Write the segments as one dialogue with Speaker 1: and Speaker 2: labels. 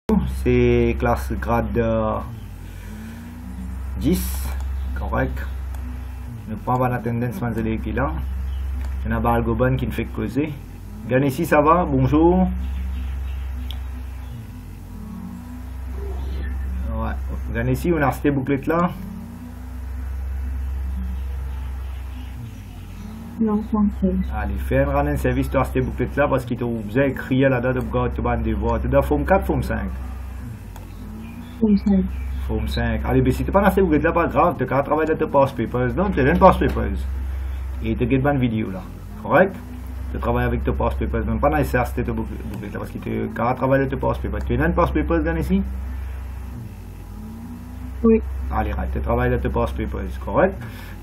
Speaker 1: C'est classe grade 10, correct. Nous prenons la tendance de l'équipe là. Il y a un Balgoban qui ne fait que causer. Regardez ici, ça va? Bonjour. Ouais. Regardez ici, on a cette bouclette là.
Speaker 2: Non, français.
Speaker 1: Allez, fais un service de cette bouclette là parce qu'il te vous a écrit là-dedans de regarder de voir. Tu dois forme 4, forme 5.
Speaker 2: Forme 5.
Speaker 1: Forme 5. Allez, mais si tu n'as pas cette bouclette là, pas grave. Tu as travaillé dans tes pass papers. Non, tu as une pass papers. Et tu as une bonne vidéo là. Correct? Tu travailles avec tes pass papers. Même pas nécessaire cette bouclette là parce que tu as travaillé dans tes pass papers. Tu as une pass papers dans ici?
Speaker 2: Oui.
Speaker 1: Allez, tu travailles dans tes pass papers. Correct?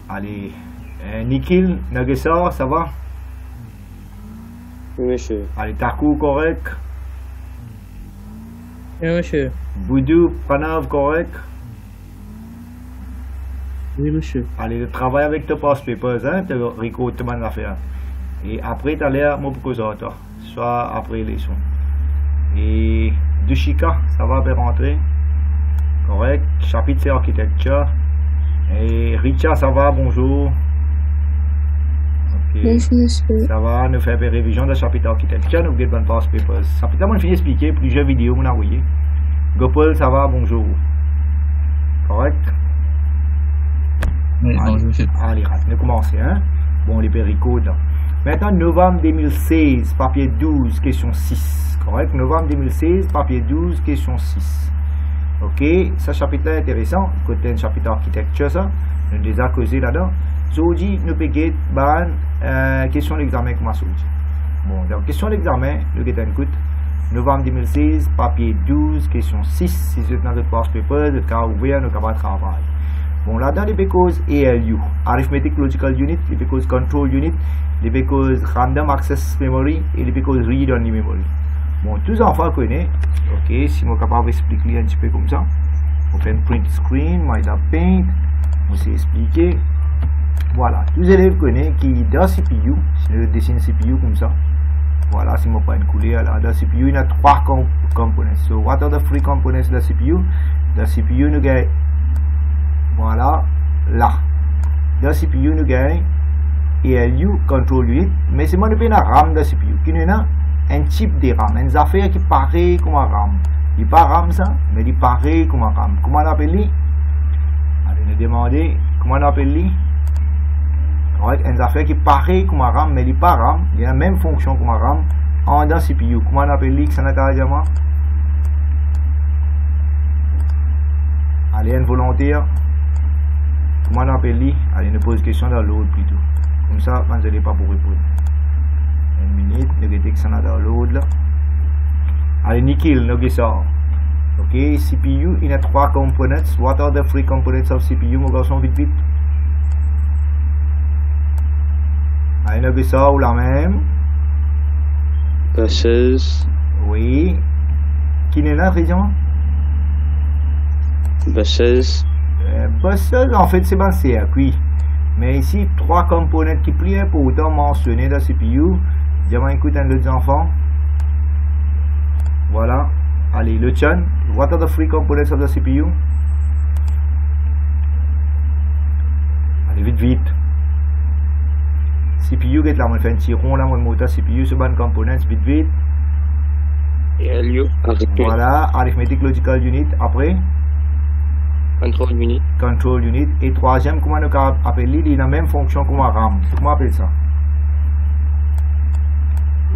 Speaker 1: Allez. Nikhil, Nagesar, ça va?
Speaker 3: Oui, monsieur.
Speaker 1: Allez, Taku, correct?
Speaker 3: Oui, monsieur.
Speaker 1: Boudou, Pranav, correct?
Speaker 3: Oui, monsieur.
Speaker 1: Allez, le travail avec tes pass papers, hein? Tu récoltes tes bonnes affaires. Et après, tu as l'air, moi, pour causer toi. Soit après les sons. Et Dushika, ça va bien rentrer? Correct. Chapitre c'est architecture. Et Richa, ça va? Bonjour.
Speaker 2: Merci, monsieur.
Speaker 1: Ça va, nous faire une révision de chapitre architecture, nous avons bonne pass papers. Chapitre, moi, je vais expliquer plusieurs vidéos, on a envoyé. Gopal, ça va, bonjour. Correct?
Speaker 3: Oui, bonjour, monsieur.
Speaker 1: Allez, nous commençons, hein? Bon, les péricodes, là. Maintenant, novembre 2016, papier 12, question 6. Correct? Novembre 2016, papier 12, question 6. Ok, ce chapitre-là est intéressant. Côté un chapitre architecture, ça. Nous avons déjà causé là-dedans. Aujourd'hui, nous avons question d'examen comme ça. Bon, donc, question d'examen, nous avons écoute. Novembre 2016, papier 12, question 6. Si vous êtes dans votre pass paper, votre cas ouvert, nous avons travail. Bon, là-dedans, les because ALU, Arithmetic Logical Unit, les because Control Unit, les because Random Access Memory et les because Read Only Memory. Bon, tous les enfants connaissent. Ok, si je suis capable d'expliquer un petit peu comme ça. On fait un print screen, moi, dans Paint, on s'est expliqué. Voilà, tous les élèves connaissent qui dans CPU, si je dessine CPU comme ça. Voilà, si je prends une couleur là, dans CPU, il y a 3 components. So, what are the 3 components de la CPU? Dans CPU, nous avons, voilà, là. Dans CPU, nous avons ALU, Control Unit, mais c'est moi qui ai la RAM de la CPU, qui nous a un type de RAM, une affaire qui paraît comme un RAM. Il n'est pas RAM ça, mais il paraît comme un RAM. Comment on appelle lui? Allez, nous demander, comment on appelle lui? Une affaire qui paraît comme un RAM, mais il n'est pas RAM. Il a la même fonction comme un RAM en dans CPU. Comment on appelle lui? Allez, un volontaire. Comment on appelle lui? Allez, nous pose question dans l'autre plutôt. Comme ça, vous n'allez pas pour répondre. Une minute, nous avons que ça dans l'autre là. Allez, Nikhil, nous avons ça. Ok, CPU, il y a 3 components. What are the 3 components of CPU? Mon garçon, vite, vite. Allez, nous avons ça ou la même.
Speaker 3: Buses.
Speaker 1: Oui. Qui n'est là, région?
Speaker 3: Buses.
Speaker 1: Buses, en fait, c'est un circuit. Mais ici, 3 components qui plient pour autant mentionner dans la CPU. Diamant, écoute un autre enfant. Voilà. Allez, le chan. What are the 3 components of the CPU? Allez, vite, vite. CPU, get là, on fait un petit rond là, on monte CPU, c'est bon components, vite, vite.
Speaker 3: ALU.
Speaker 1: Voilà, Arithmetic Logical Unit. Après,
Speaker 3: Control Unit.
Speaker 1: Control Unit. Et troisième, comment on appelle il a la même fonction comme un RAM. Comment on appelle ça?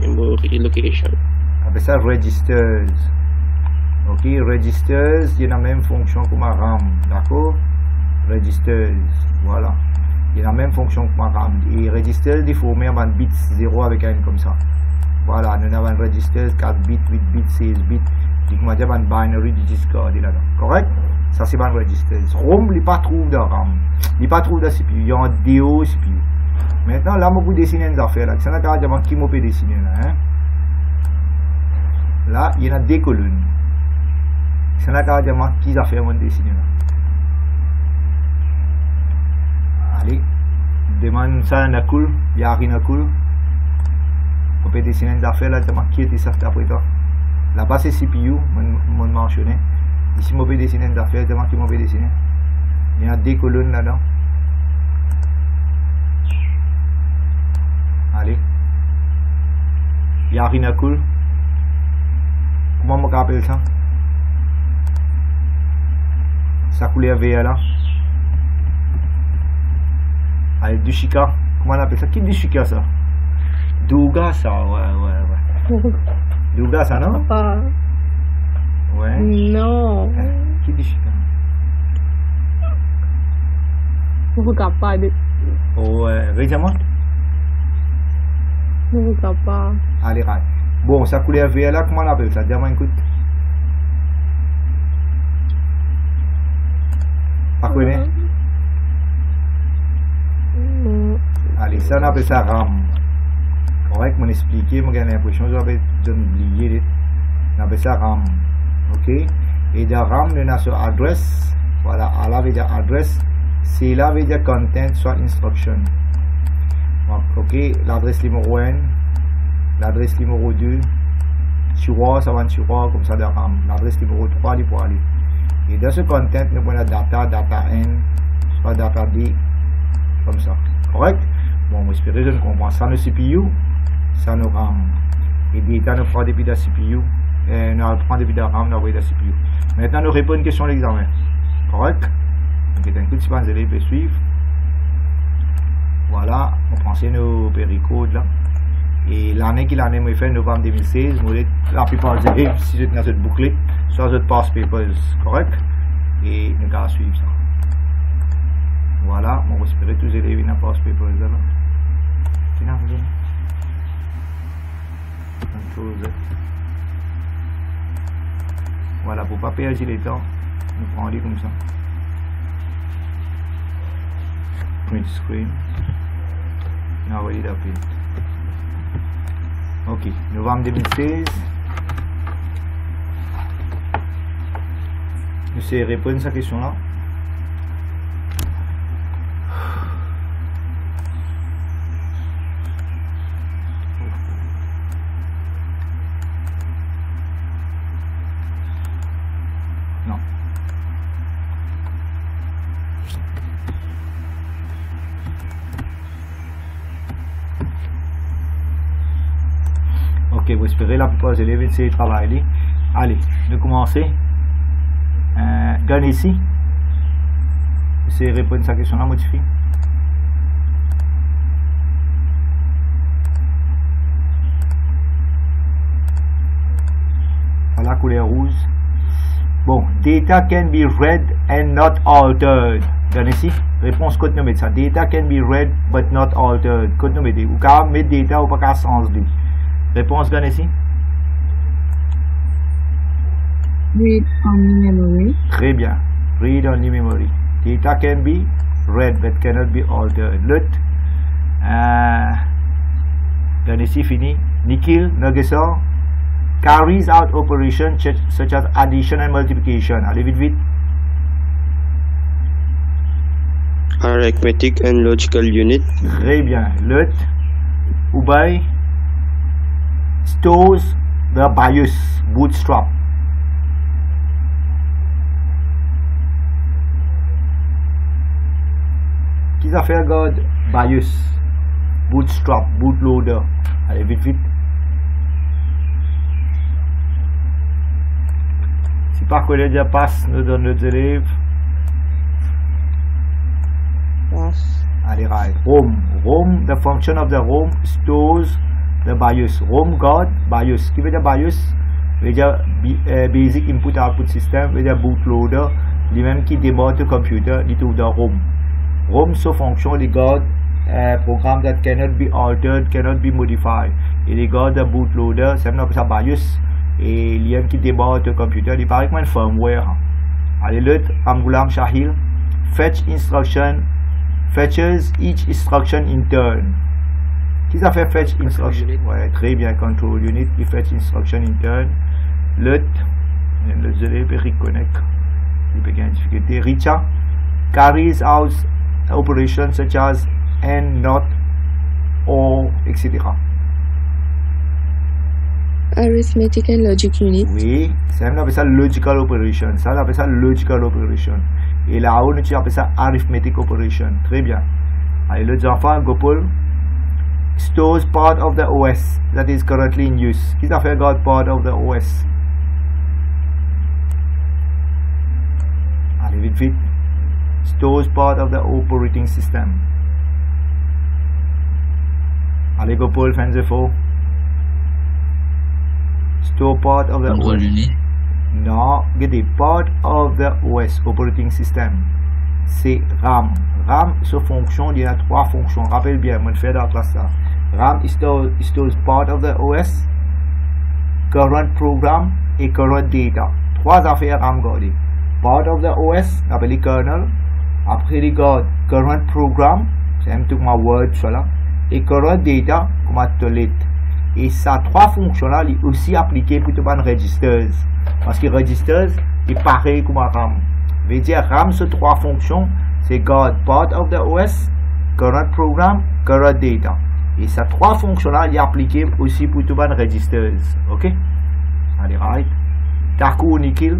Speaker 3: Memory Location.
Speaker 1: On appelle ça Registers. Ok, Registers, il a la même fonction comme un RAM. D'accord? Registers. Voilà. Il a la même fonction que ma RAM. Et register, il faut mettre un bit 0 avec un comme ça. Voilà, nous avons un register 4 bits, 8 bits, 16 bits. Et comment dire, un binary digit-code là-dedans. Correct? Ça, c'est un register. ROM, il n'est pas trouvé de RAM. Il n'est pas trouvé de CPU. Il y a un DO CPU. Maintenant, là, je peux dessiner des affaires. C'est un cas qui me peut dessiner là. Hein? Là, il y a des colonnes. C'est un cas qui affaires je dessiner là. Allez, demande ça à cool, il y a rien à cool. On peut dessiner des affaires là, demande qui était ça après toi. Là-bas, c'est CPU, mon mentionné. Ici, je vais dessiner une affaire, devant qui je vais dessiner. Il y a des colonnes là-dedans. Allez. Il y a rien à cool. Comment on appelle ça? Ça coulait vert là. Allez, du chica. Comment on appelle ça? Qui dit chica ça? Douga ça, ouais. Douga ça, non?
Speaker 2: Papa.
Speaker 1: Ouais.
Speaker 2: Non.
Speaker 1: Qui dit chica?
Speaker 2: Je ne regarde pas.
Speaker 1: Ouais, regarde-moi.
Speaker 2: Je ne regarde pas.
Speaker 1: Allez, raille. Bon, ça coulait vert là, comment on appelle ça? Dis-moi, écoute. Pas connu? Allez, ça on appelle ça RAM. Correct, je vais expliquer, je j'ai l'impression que je vais oublier. On appelle ça RAM. Ok? Et dans RAM, on a sur adresse. Voilà, à la veut dire adresse. C'est là veut dire content, soit instruction. Ok, l'adresse numéro 1, l'adresse numéro 2, tiroir, ça va en tiroir comme ça dans RAM. L'adresse numéro 3, il peut aller. Et dans ce content, nous prenons data, data N, soit data D, comme ça. Correct? Bon, j'espère que je comprends. Ça, nous CPU, ça, nous RAM. Et data, nous prend depuis la CPU. Et nous prend depuis la RAM, nous envoie la CPU. Maintenant, nous répondons à une question de l'examen. Correct? Donc, un coup de silence, vous pouvez suivre. Voilà, on pensait nos péricodes là. Et l'année qu'il en a fait, novembre 2016, la plupart des élèves, si vous êtes dans cette boucle, soit votre pass papers, correct? Et nous allons suivre ça. Voilà, on va espérer que tous les élèves dans pass papers là. C'est là, vous voilà, pour ne pas perdre les temps, nous prenons comme ça. Print screen. Now read up it. Ok, novembre 2016. J'essaie de répondre à cette question là. Non. Ok, vous espérez la plupart des élèves essayer de travailler. Allez, nous commencer. Gagne ici. Essayez de répondre à cette question-là, modifier. Voilà, couleur rouge. Bon, data can be read and not altered. Gagne ici. Réponse code nous met ça. Data can be read but not altered. Code nous met. Ou quand mettre data ou pas qu'à changer. Réponse gagne ici.
Speaker 2: Read only memory.
Speaker 1: Très bien. Read only memory. Data can be read but cannot be altered. L'autre. Gagne ici fini. Nikhil, Nagesar. Carries out operations such as addition and multiplication. Allez vite vite.
Speaker 3: Arithmetic and logical unit.
Speaker 1: Très bien. L'autre. Ubay. Stores the BIOS bootstrap. Qui a fait God BIOS bootstrap bootloader. Allez vite vite. Si par collègue déjà passe, nous donne nos élèves.
Speaker 2: Yes.
Speaker 1: Allez right. ROM. The function of the ROM stores the BIOS. ROM God BIOS. Qui veut dire BIOS? Veut dire Basic Input Output System. Veut dire bootloader. Lui-même qui démarre le computer, il trouve dans ROM. ROM so function les God programme that cannot be altered, cannot be modified. Et les God the bootloader, c'est même ça BIOS. Et l'IM qui démarre le computer, il paraît comme un firmware. Allez l'autre, Amgulam Shahil. Fetch instruction. Fetches each instruction in turn. Qui ça fait fetch instruction? Ouais, très bien. Control unit qui fetch instruction in turn. L'autre, le élève peut reconnaître. Il peut gagner difficulté. Richa carries out operations such as and, not, or, etc.
Speaker 4: arithmetic and logic unit.
Speaker 1: Oui, ça on appelle ça logical operation. Ça on appelle ça logical operation. Et là-haut, nous appelle ça arithmetic operation. Très bien. Allez, les enfants, Gopal. Stores part of the OS that is currently in use. Qui a fait God part of the OS? Allez, vite, vite. Stores part of the operating system. Allez, Gopal, faites un effort. Store part of the
Speaker 5: Contrôle
Speaker 1: OS.
Speaker 5: unit.
Speaker 1: Non, regardez, part of the OS, operating system. C'est RAM. RAM, ce fonction, il y a 3 fonctions. Rappelle bien, moi, je fais dans la classe ça. RAM stores part of the OS, current program et current data. 3 affaires RAM garder. Part of the OS, appelle les kernel. Après, les current program, c'est un tout comme Word, voilà. Et current data, comme toilette. Et ça, 3 fonctions-là, sont aussi appliquées pour tout le monde registers. Parce que registers est pareil comme RAM. Veut dire RAM sur 3 fonctions, c'est God part of the OS, current program, current data. Et ces 3 fonctions-là sont appliquées aussi pour tout le monde registers. Ok? Allez, right. Taku Nikil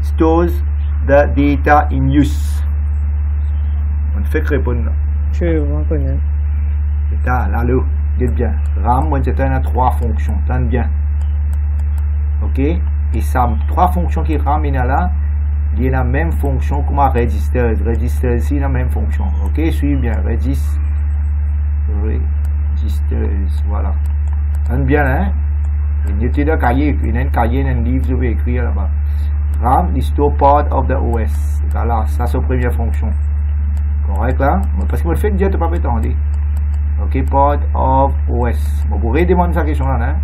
Speaker 1: stores the data in use. On fait que répondre.
Speaker 2: Je reconnais.
Speaker 1: Là, là, dites bien. RAM, moi, c'est un 3 fonctions. Tenez bien. Ok? Et ça, 3 fonctions qui RAM, il y a là. Il y a la même fonction comme un registers. Registers ici, la même fonction. Ok? Suivez bien. Registers. Voilà. Tenez bien, hein? Il y a un cahier. Il y a un cahier, un livre, je vais écrire là-bas. RAM is store part of the OS. Voilà. Ça, c'est la première fonction. Correct là? Parce que le fait que Dieu ne pas attendre. Ok, part of OS. Vous pourrez demander cette question là, hein?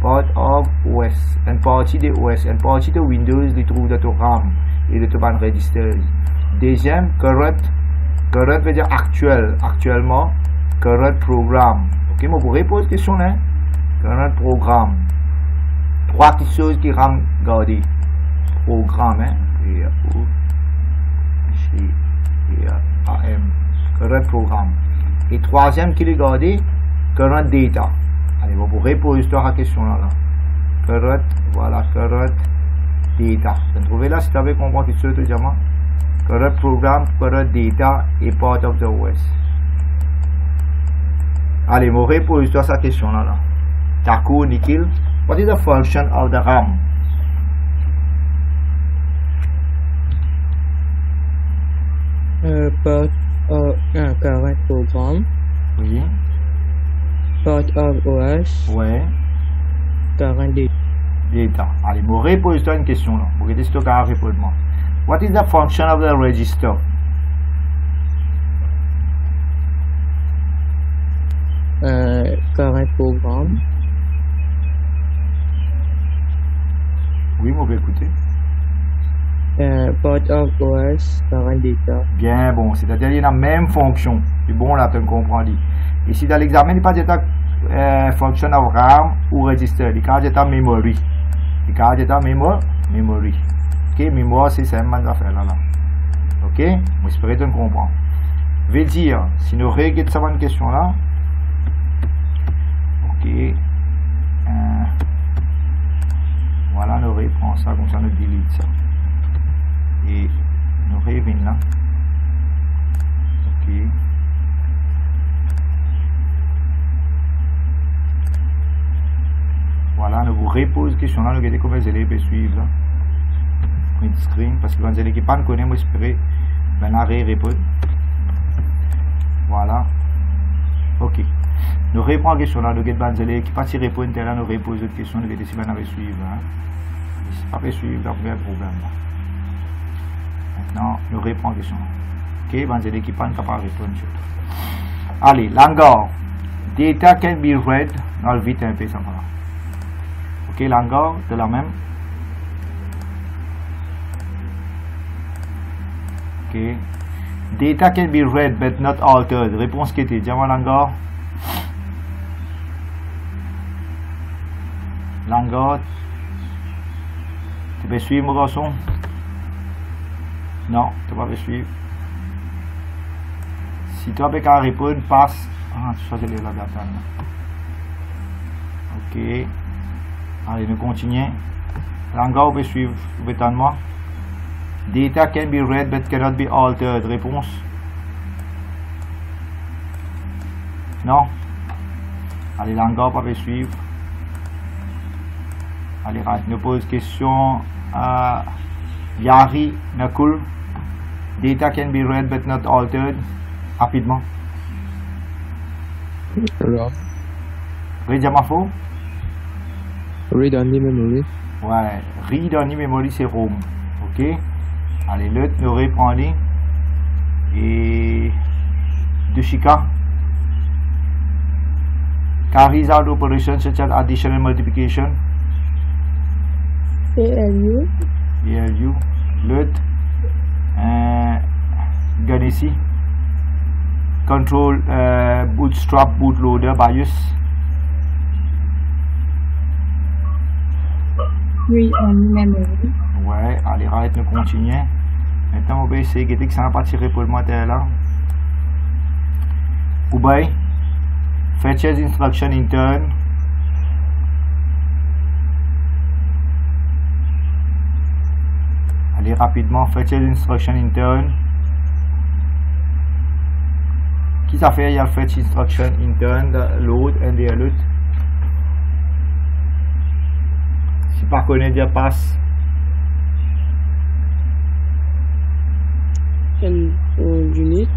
Speaker 1: Part of OS. Une partie de OS. Une partie de Windows, les trouve dans ton RAM et de ton register. Deuxième, current. Current veut dire actuel. Actuellement, current program. Ok, vous pourrez poser cette question là. Current program. 3 petites choses qui RAM gardées. Programme, hein? AM. Current program. Et troisième qui est gardé, current data. Allez, vous pourrez poser la question là. Current, voilà, current data. Vous trouvez là, si vous avez compris tout ça, diamant. Current program, current data et part of the OS. Allez, vous poser cette question là. Taku, Nikhil. What is the function of the RAM?
Speaker 6: Part of current program,
Speaker 1: Oui.
Speaker 6: part of OS,
Speaker 1: Ouais.
Speaker 6: current
Speaker 1: Data. Allez, vous poser une question là. Vous regardez si vous avez répondre. What is the function of the register?
Speaker 6: current program,
Speaker 1: Oui, vous pouvez écouter.
Speaker 6: part of OS, current data.
Speaker 1: Bien bon, c'est-à-dire qu'il y a la même fonction. C'est bon là, tu comprends. Ici dans l'examen, il n'y a pas de function of RAM ou register. Il y a de memory. Il y a de memory. Ok, mémoire, c'est ça, même affaire là. Ok, j'espère que tu comprends. Veut dire, si nous regardons cette question là, ok, voilà, nous reprenons ça, comme ça nous delete ça. Et nous revenons là. Ok. Voilà, nous vous repose question là, nous regardons comment les élèves peuvent suivre là. Print screen, parce que quand les élèves qui ne connaissent pas, j'espère ben arrêt répondre. Voilà. Ok. Nous répondons à la question là, nous regardons les élèves qui ne peuvent pas répondre, nous reposons d'autres questions, nous regardons si on avait suivre. Si pas peut suivre, là, il y a un problème là. Maintenant, nous répondons à la question. Ok, les élèves qui ne peuvent pas répondre. Allez, langage. Data can be read. Dans le vite un peu, ça va. Ok, langage, de la même. Ok. Data can be read but not altered. Réponse qui était. Diamant langage. Langage. Tu peux suivre mon garçon? Non, tu ne peux pas suivre. Si tu as pas répondre, passe. Ah, tu choisis les là. Ok. Allez, nous continuons. Langage, vous pouvez suivre, vous pouvez attendre. Data can be read but cannot be altered. Réponse. Non. Allez, langage, vous pouvez suivre. Allez, nous pose question à Yari Nakul. Data can be read but not altered. Rapidement.
Speaker 6: ROM.
Speaker 1: Read Jamafo.
Speaker 6: Read only memory.
Speaker 1: Ouais, read only memory c'est ROM. Ok. Allez, l'autre nous reprend les. Et de Chica. Carries out operations such as addition and multiplication.
Speaker 2: ALU.
Speaker 1: ALU. L'autre. Ganesi. Control bootstrap bootloader BIOS.
Speaker 2: Read only memory.
Speaker 1: Ouais, allez, arrête, nous continuons. Maintenant, on va essayer de que ça n'a pas tiré pour le matin là. Ubay. Fetches instruction in turn. Allez, rapidement, fetches instruction in turn. Qui ça fait? Il y a fetch instruction in turn, load, ND alert. Si par connaît dire passe.
Speaker 3: Control unit.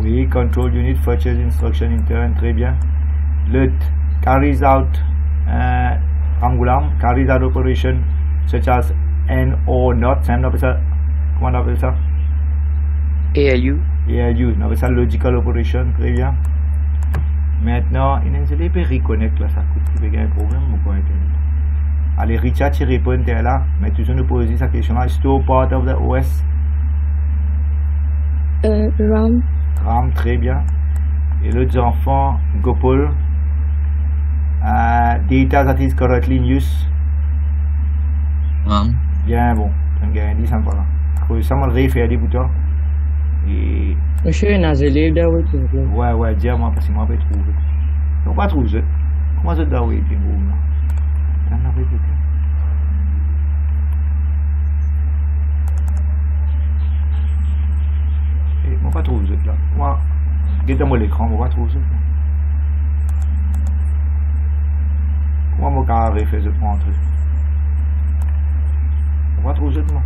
Speaker 1: Oui, control unit fetches instruction in turn, très bien. Let carries out Angulam, carries out operation such as and or not. Ça, comment on appelle ça?
Speaker 3: ALU.
Speaker 1: ALU, on appelle ça logical operation, très bien. Maintenant, il y a des reconnect là, ça coûte, il y a un problème ou quoi? Allez, Richard, tu réponds là, mais tu nous poses sa question là. Store part of the OS.
Speaker 4: RAM.
Speaker 1: RAM, très bien. Et l'autre enfant, Gopal. Data that is currently in use.
Speaker 5: RAM.
Speaker 1: Bien bon. Tu as gagné 10 ça là. Faut ça me refaire des boutons. Et.
Speaker 6: Monsieur, il y a des élèves d'ailleurs.
Speaker 1: Ouais, dis-moi parce que moi je vais trouver. Non, pas trouver. Comment ça doit être bon là? T'en as répété. Et moi pas trouver là. Moi, regarde-moi l'écran, moi pas trouver. Moi, mon carré fait de prendre. On va trouver moi.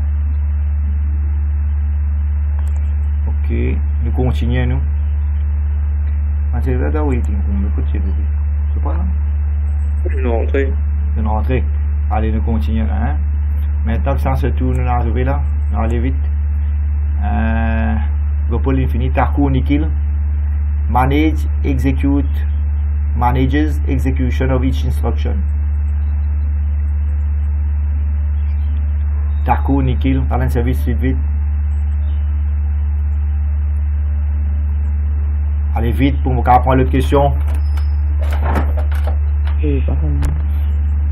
Speaker 1: Ok, nous continuons nous. C'est là waiting room, le petit bébé. C'est pas là?
Speaker 3: Une rentrée.
Speaker 1: Une rentrée. Allez, nous continuons là. Hein? Maintenant que ça se tourne, nous arrivons là. Nous allons vite. Gopal Infinite, Taku Nikil. Manages execution of each instruction. Taku Nikil, talent service vite. Allez vite pour me prendre l'autre question.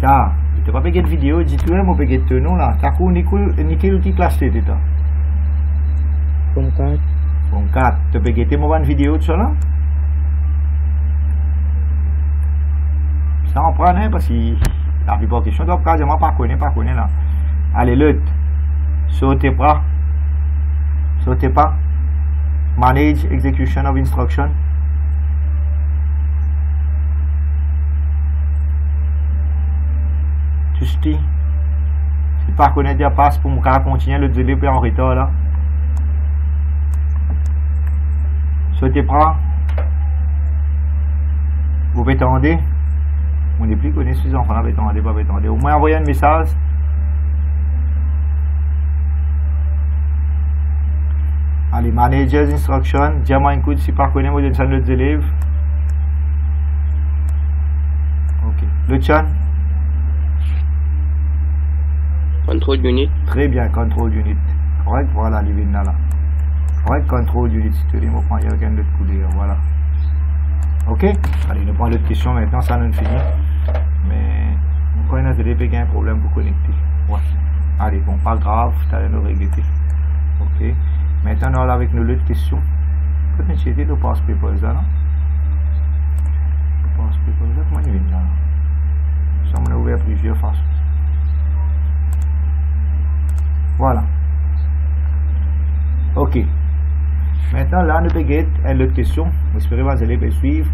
Speaker 1: Car, tu n'as pas payé de vidéo, dis-tu, moi payé de nom là. Taku Nikil qui classe t'es là.
Speaker 6: Comme 4.
Speaker 1: Comme 4. Tu as payé de moi une vidéo de ça là? Ça en prend hein, parce que la plupart des questions doivent quasiment pas connaître là. Allez l'autre. Sautez pas. Manage execution of instruction. Tusti. Si pas connaître déjà passe pour me continuer le délai en retard là. Sautez pas. Vous attendez. On n'est plus connus les enfants, attendez. Au moins envoyer un message. Allez, managers instruction. Dis-moi un coup si par connaît, moi je le élèves. Ok. Le chan.
Speaker 3: Control unit.
Speaker 1: Très bien, control unit. Correct, voilà, les vignes là. Correct, control unit. Si tu veux, on prend quelqu'un d'autre couleur. Voilà. Ok. Allez, nous prenons l'autre question maintenant, ça nous finit. Mais, quand on a des un problème pour connecter. Ouais. Allez, bon, pas grave, tu as nous regretter. Ok. Maintenant, on est avec nous l'autre question. Peut-être que tu passe papers là, non? Le passe papers là, comment il vient là? Ça m'a ouvert plusieurs façons. Voilà. Ok. Maintenant, là, nous pouvons une autre question. J'espère que vous allez suivre.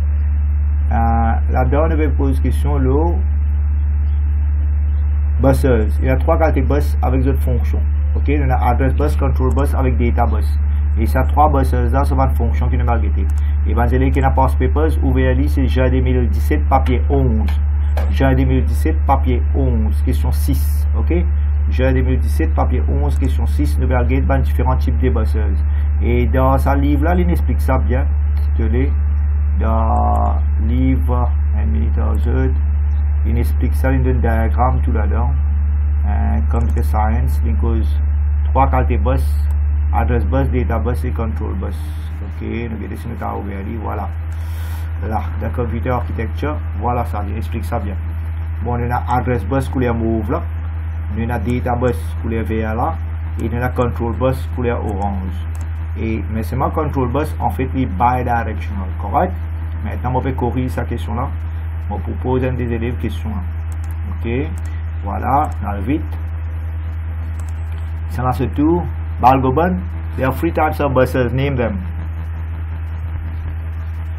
Speaker 1: Là-dedans, nous pouvons poser question l'eau. Busseuse. Il y a trois qualités bus avec d'autres fonctions. Ok, il y a address bus, control bus avec data bus. Et ces trois buses là sont des fonctions qui nous marquent. Et vous allez qui n'a pas papers, ouvrez c'est juin 2017, papier 11. Juin 2017, papier 11, question 6. Ok, juin 2017, papier 11, question 6. Nous allons regarder différents types de busseuses. Et dans ce livre là, il explique ça bien. Dans le livre, il explique ça, il donne un diagramme tout là-dedans. Computer Science, il cause trois qualités bus, address bus, data bus et control bus. Ok, nous regardons si nous avons ouvert, voilà. Là, dans Computer Architecture, voilà ça, il explique ça bien. Bon, on a address bus couleur mauve là, on a data bus couleur vert là, et on a control bus couleur orange. Et, mais c'est ma control bus, en fait, il est bidirectional, correct? Maintenant, on peut corriger cette question là. On propose un des élèves question. Ok, voilà, dans le vite. C'est là surtout, Balgoban, there are three types of buses, name them.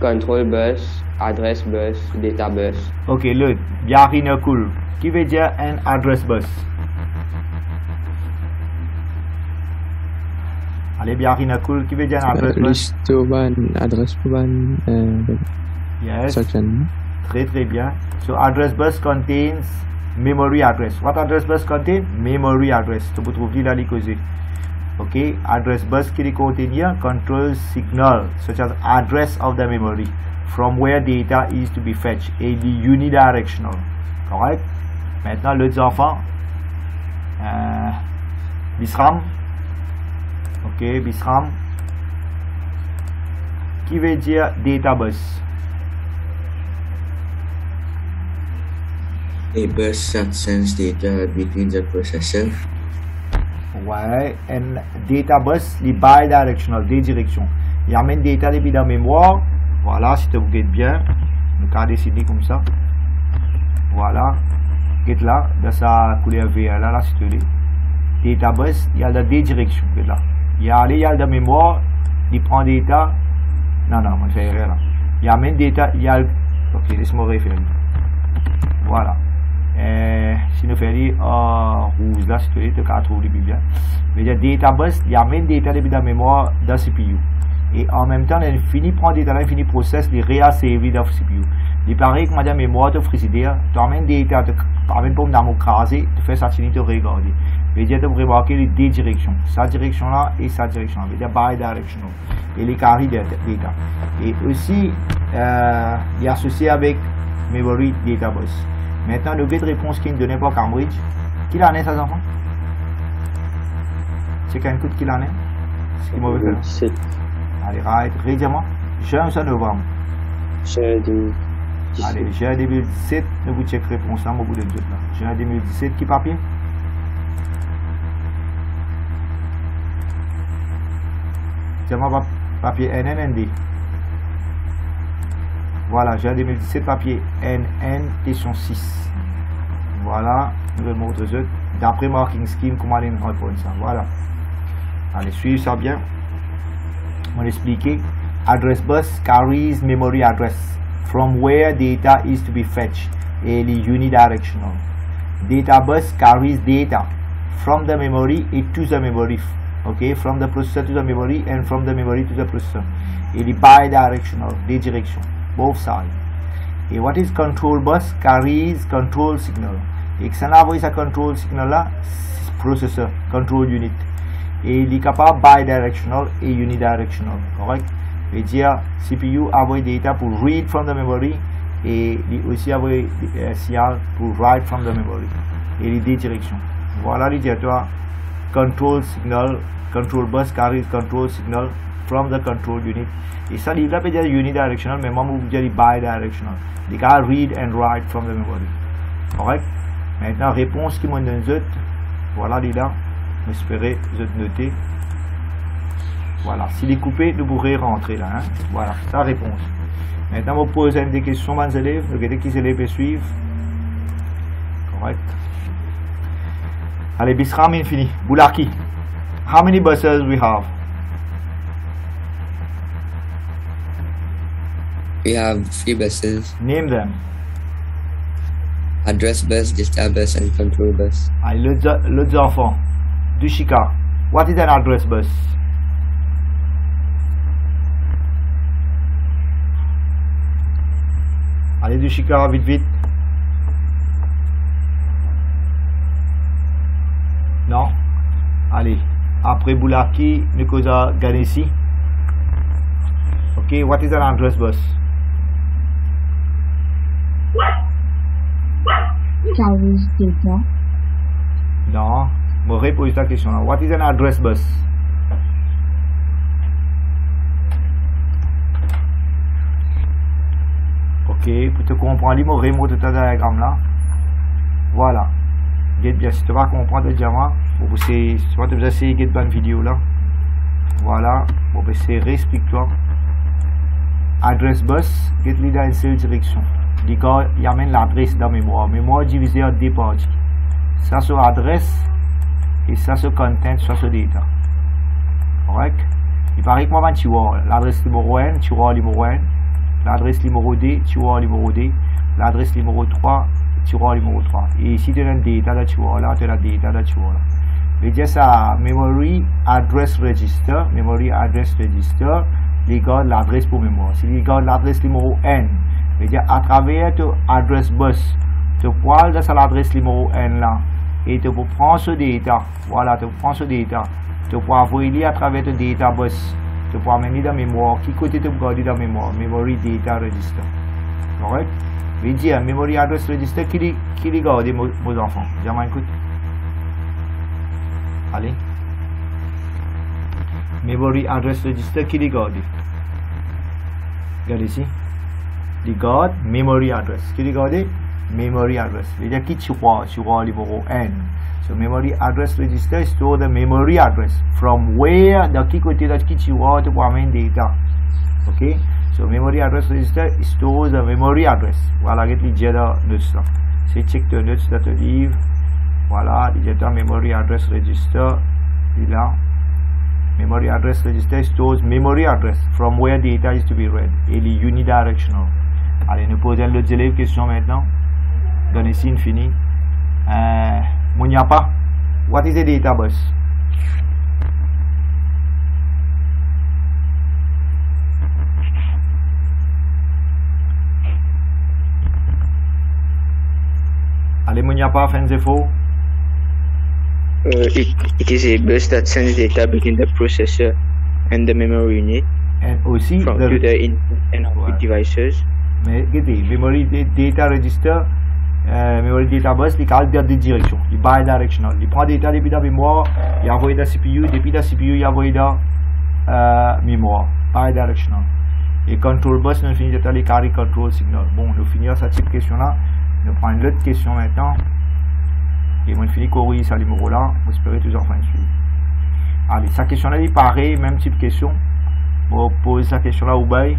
Speaker 3: Control bus, address bus, data bus.
Speaker 1: Ok, le Biarinakul, qui veut dire un address bus? Allez, Biarinakul, qui veut dire un address bus?
Speaker 6: Liste address
Speaker 1: Yes.
Speaker 6: section.
Speaker 1: Très bien. So address bus contains memory address. What address bus contains? Memory address. Tu peux trouver là les causes. Ok. Address bus qui contient control signal such as address of the memory from where data is to be fetched. Et il est unidirectional. Correct. Maintenant les enfants. Bisram. Ok. Bisram. Qui veut dire data bus?
Speaker 5: A bus that sends data between the processor.
Speaker 1: Ouais, and data bus, les bidirectional, des directions. Il amène data depuis la mémoire. Voilà, si tu vous guettes bien, nous avons décidé comme ça. Voilà, guette là, dans sa couleur vert là, là, si tu veux. Data bus, il y a des directions, guette là. Il y a la mémoire, il prend data. Non, moi je fais rien là. Il amène data, il y a. Ok, laisse-moi référer. Voilà. Si nous faisons rouge là, si tu veux, tu peux trouver bien. Mais il y a data bus, il y a même data depuis la mémoire dans CPU. Et en même temps, il finit prendre data là, il finit process, il réasservir dans CPU. Il paraît que madame mémoire de frigidaire, tu amènes data, tu amènes pour me craser, tu fais ça, tu regarder. Mais il y a de remarquer les deux directions, sa direction là et sa direction là, il y a bidirectional. Et les carrés de data. Et aussi, il est associé avec memory data bus. Maintenant, le grade de réponse qui ne donnait pas Cambridge. Qui l'en est, ces enfants? C'est qu'un coup de qui l'en est? C'est qui mauvais fait? Allez, right. Redis-moi. Juin ou novembre?
Speaker 3: Juin 2017.
Speaker 1: Allez, juin 2017. Nous vous check réponse là, au bout de deux là. Juin 2017, qui papier? Dis-moi papier NNND. Voilà, juin 2017, papier NN, question 6. Voilà, nouvelle montre Z. D'après Marking Scheme, comment aller répondre ça? Voilà. Allez, suivez ça bien. On expliquer. Address bus carries memory address from where data is to be fetched. Et il est unidirectional. Data bus carries data from the memory and to the memory. Okay, from the processor to the memory and from the memory to the processor. Il est bidirectional, des directions. Both sides. Et what is control bus? Carries control signal. Et que ça n'a pas ce control signal là, processor, control unit. Et il est capable bidirectional et unidirectional. Correct? Et dire CPU envoie data pour read from the memory et il aussi envoie signal pour write from the memory. Et les deux directions. Voilà les directoires. Control signal, control bus carries control signal from the control unit. Et ça, il va pas dire unidirectional, mais moi, je vais dire bidirectional. Il va read and write from the memory. Correct? Maintenant, réponse qui m'en donne zut. Voilà, là. J'espère zut noter. Voilà. S'il est coupé, vous pourrez rentrer là. Hein? Voilà, la réponse. Maintenant, on pose des questions aux élèves. Regardez qui élèves suivent. Correct? Allez, Bisram infini. Bulaki. How many buses we have?
Speaker 5: We have 3 buses.
Speaker 1: Name them.
Speaker 5: Address bus, data bus, and control bus.
Speaker 1: Allez, l'autre enfant. Dushika. What is an address bus? Allez, Dushika, vite, vite. Non. Allez. Après Bulaki, Nikosa Ganesi. Ok, what is an address bus?
Speaker 2: Carries data.
Speaker 1: Non. Je repose la question là. What is an address bus? Ok, pour te comprendre, je vais remonter ce diagramme là. Voilà. Bien, si tu vas comprendre le diagramme, tu vas essayer de faire une vidéo là. Voilà. Bon, ben c'est explique-toi. Address bus, get leader dans une seule direction. Il y a même l'adresse dans la mémoire. Mémoire divisée en 2 parties. Ça c'est adresse et ça c'est content, ça c'est data. Correct? Il paraît que moi, tu vois l'adresse numéro 1, tu vois numéro 1. L'adresse numéro 2, tu vois numéro 2. L'adresse numéro 3, tu vois numéro 3. Et ici, tu as un data là, tu vois là, tu as un data là, tu vois là. Je dire ça, memory address register, memory address register, il garde l'adresse pour mémoire. Si il garde l'adresse numéro N, je dire à travers ton address bus, tu prends l'adresse numéro N là, et tu peux prendre ce data. Voilà, tu prends ce data. Tu peux envoyer à travers ton data bus. Tu peux amener dans la mémoire. Qui côté tu peux garder dans la mémoire? Memory data register. Correct? Je dire memory address register, qui les garde, mes enfants? Jamais écoute. Allez. Memory address register, qui les garde? Regardez ici. Les garde memory address. Qui les garde? Memory address. C'est-à-dire qui tu vois le numéro N. So memory address register store the memory address from where dans qui côté là qui tu vois tu peux amener data. Ok. So memory address register stores the memory address. Voilà, get les dire là notes là. C'est check the notes that te livre. Voilà, les dire memory address register. Là. Memory address register stores memory address from where data is to be read. Et les unidirectional. Allez, nous posons l'autre élève question maintenant. Donnez ici infini. Munyapa, what is a data bus? Allez, Munyapa, Fenzefo.
Speaker 3: It is a bus that sends data between the processor and the memory unit.
Speaker 1: And aussi
Speaker 3: from to the input and output devices.
Speaker 1: Mais regardez, memory data register, memory data bus, il calme dans des directions, il bidirectional. Il prend data depuis la mémoire, il envoie dans la CPU, depuis la CPU, il envoie dans mémoire, bidirectional. Et control bus, nous finissons de les carry control signal. Bon, nous finissons cette petite question là. Nous prenons l'autre question maintenant. Et on finit corriger ce numéro là. On espère toujours fin de suite. Allez, cette question là est pareil, même type de question. On pose cette question là au bail.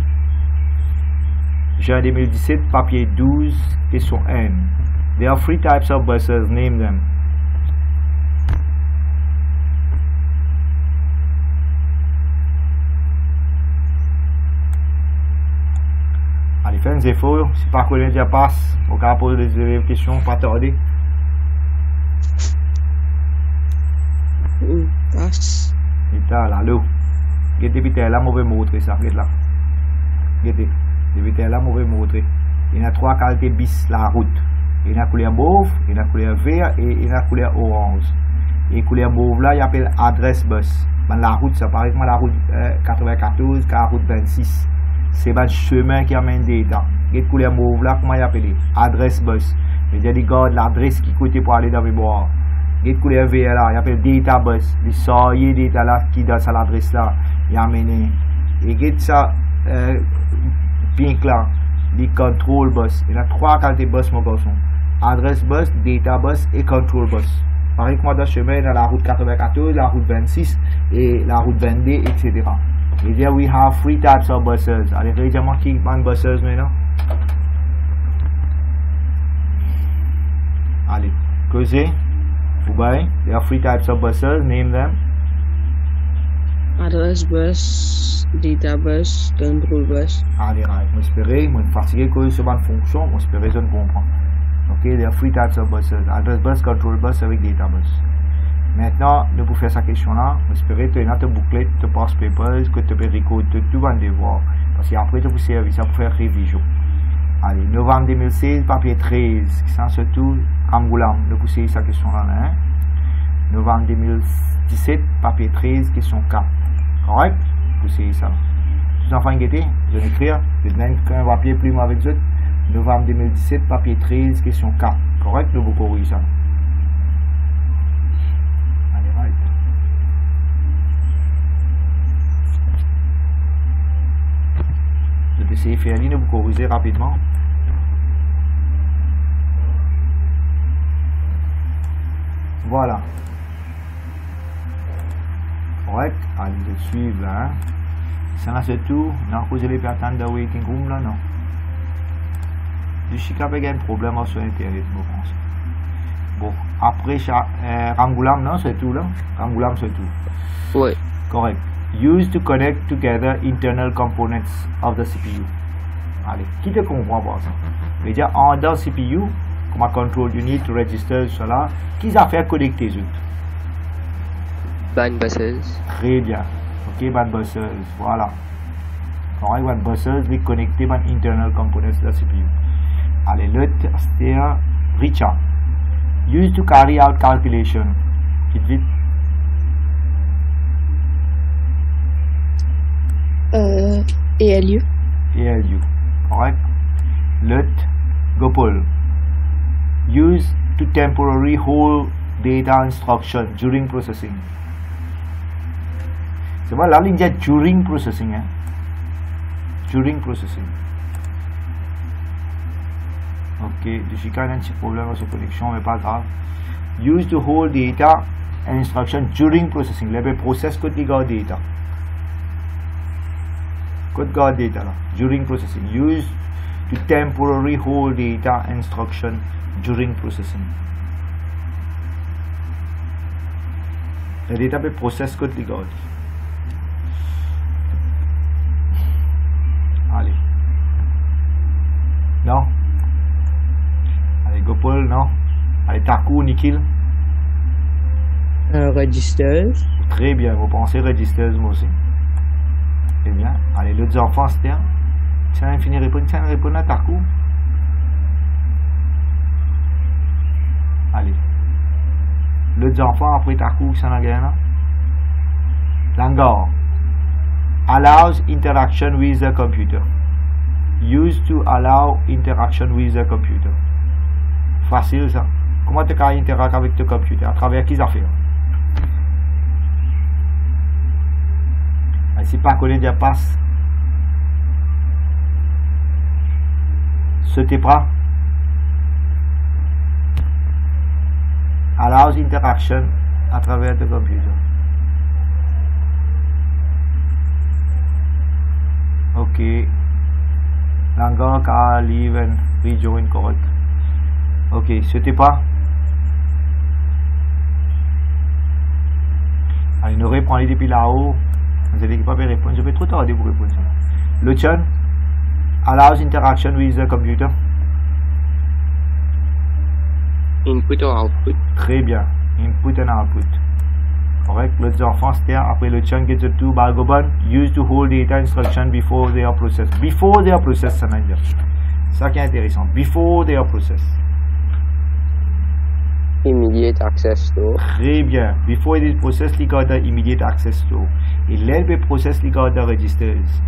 Speaker 1: Juin 2017, papier 12, question N. There are 3 types of buses, name them. Allez, faites un effort, si pas qu'on déjà passe, on va poser des questions, pas tarder.
Speaker 6: Passe.
Speaker 1: Et là, l'eau. Regardez, là, on va montrer ça, regardez là. Regardez. Depuis là, on va montrer. Il y a 3 qualités bis la route. Il y a la couleur mauve, il y a la couleur vert et il y a la couleur orange. Et la couleur mauve là, il appelle adresse bus. Ben, la route, ça paraît comme la route 94, la route 26. C'est le chemin qui amène des dents. Et la couleur mauve là, comment il appelle? Adresse bus. C'est-à-dire qu'il garde l'adresse qui côté pour aller dans le mémoire. Et la couleur vert là, il appelle data bus. Il sort les data là qui dans l'adresse là, il amène. Et ça. Pink là, les control bus. Il y a 3 qualités de bus, mon garçon. Adresse bus, data bus et control bus. Pareil que moi dans le chemin, dans la route 94, la route 26 et la route 22, etc. Et there we have 3 types of buses. Allez, regardez-moi qui est buses maintenant. Allez, causez. Bye. There are 3 types of buses. Name them.
Speaker 4: Address bus, data bus, control bus.
Speaker 1: Allez, right. J'espère, je suis fatigué que ce soit une fonction, j'espère que je comprends. Ok, there are 3 types of buses. Address bus, control bus avec data bus. Maintenant, nous pour faire cette question-là, j'espère que tu as une bouclette, tu passes papers, que tu peux récolter tout le devoir. Parce qu'après, tu peux servir ça pour faire révision. Allez, novembre 2016, papier 13, qui sont surtout Ramgoulam, nous pour cette question-là. Hein? Novembre 2017, papier 13, question 4. Correct? Pour ça. Tous enfants guettés, je vais écrire, je vais mettre un papier plume avec eux. Novembre 2017, papier 13, question 4. Correct? Nous vous corrigez ça. Allez, right. Je vais essayer de faire une, vous corriger rapidement. Voilà. Correct? Allez, je vais suivre là. Hein. Ça là c'est tout. Non, vous allez pas attendre dans le waiting room là, non. Je suis capable d'un problème sur Internet, je pense. Bon, après, Ramgoulam, non, c'est tout là. Ramgoulam, c'est tout.
Speaker 3: Oui.
Speaker 1: Correct. Used to connect together internal components of the CPU. Allez, qui te comprend par ça? C'est-à-dire, en dans CPU, comme un control unit, register, cela, qui a fait connecter les autres?
Speaker 3: Band buses.
Speaker 1: Très bien. Ok, band buses, voilà. Correct, band buses, les connecter band internal components de la CPU. Allez, l'autre, c'était Richard. Used to carry out calculation. Vite, vite.
Speaker 4: ALU.
Speaker 1: ALU. Correct. L'autre, Gopal. Used to temporarily hold data instruction during processing. C'est vrai, la ligne dit during processing. Hein? During processing. Ok, je suis quand même un petit problème avec cette connexion, mais pas grave. Used to hold data and instruction during processing. Les process code de garde data. Code garde data là. During processing. Used to temporarily hold data and instruction during processing. Le data peut process code de garde. Allez. Non. Allez, Gopal, non. Allez, Taku, Nikhil.
Speaker 3: Registers.
Speaker 1: Très bien, vous pensez registers, moi aussi. Très bien. Allez, l'autre enfant, c'était. Tiens, fini répondre à Taku. Allez. L'autre enfant, après Taku, ça n'a rien. Langor. Allows interaction with the computer. Used to allow interaction with the computer. Facile ça. Comment tu peux interagir avec ton computer? À travers qui ça fait? Si pas connaît déjà passe. Ce t'es pas. Allows interaction à travers ton computer. Ok. Langor can leave and rejoin correct. Ok, c'était pas. Allez, nous répondons depuis là-haut. Vous n'avez pas pu répondre. Je vais trop tarder pour répondre. Le chat allows interaction with the computer.
Speaker 3: Input or output.
Speaker 1: Très bien. Input and output. Correct. Les enfants, c'était après le chat gets the two Balgoban used to hold data instruction before they are processed. Before they are processed, ça veut dire. Ça qui est intéressant. Before they are processed.
Speaker 3: Immediate access to.
Speaker 1: Très bien. Before it is processed, you got the immediate access to. Et let be processed, you got the registers.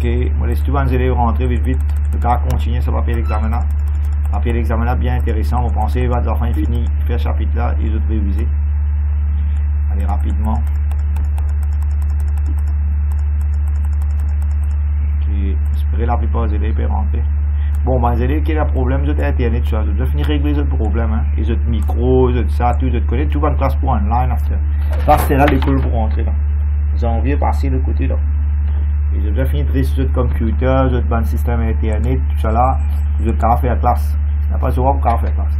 Speaker 1: Ok, moi les students allez rentrer vite, le gars continue sur le papier d'examen là. Papier d'examen là bien intéressant, vous pensez, votre enfant il finit, il fait le chapitre là, et les autres réviser. Allez rapidement. Et espérer la plupart des élèves peuvent rentrer. Bon, les élèves qui ont des problèmes sur Internet, tu dois finir régler ce problème. Hein. Les autres micros, les autres ça, tout, les autres connaître, tout va en classe pour online. Ça, c'est là l'école pour rentrer. Là. Ils ont envie de passer de côté là. Ils ont déjà fini de rester sur le computer, sur le système Internet, tout ça là. Ils ont qu'à faire la classe. Il n'y a pas de pour qu'à faire la classe.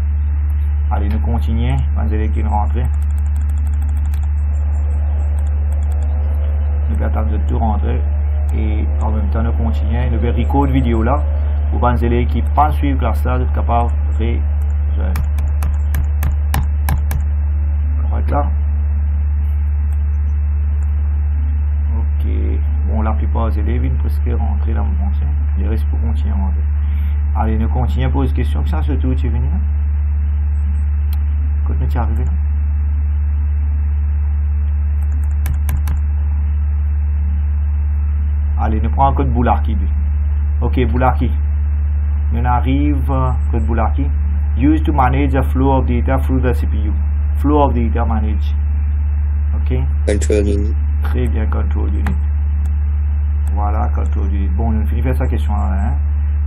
Speaker 1: Allez, nous continuons. Les élèves qui sont rentrés. Nous attendons de tout rentrer. Et en même temps, nous continuons. Nous verrons record vidéo là. Pour les élèves qui pensent suivre la classe là, être capables de résoudre. Correct là? Ok. Bon, la plupart des élèves, ils ne presque rentrer là, mon pensée. Il reste pour continuer à rentrer. Allez, nous continuons à poser des questions. Ça, c'est tout, tu es venu là? Quand tu es arrivé là? Allez, nous prenons un code Boularki. Ok, Boularki. Nous arrive, code Boularki. Used to manage the flow of data through the CPU. Flow of data manage. Ok.
Speaker 5: Control unit.
Speaker 1: Très bien, control unit. Voilà, control unit. Bon, nous finissons sa question là. Hein.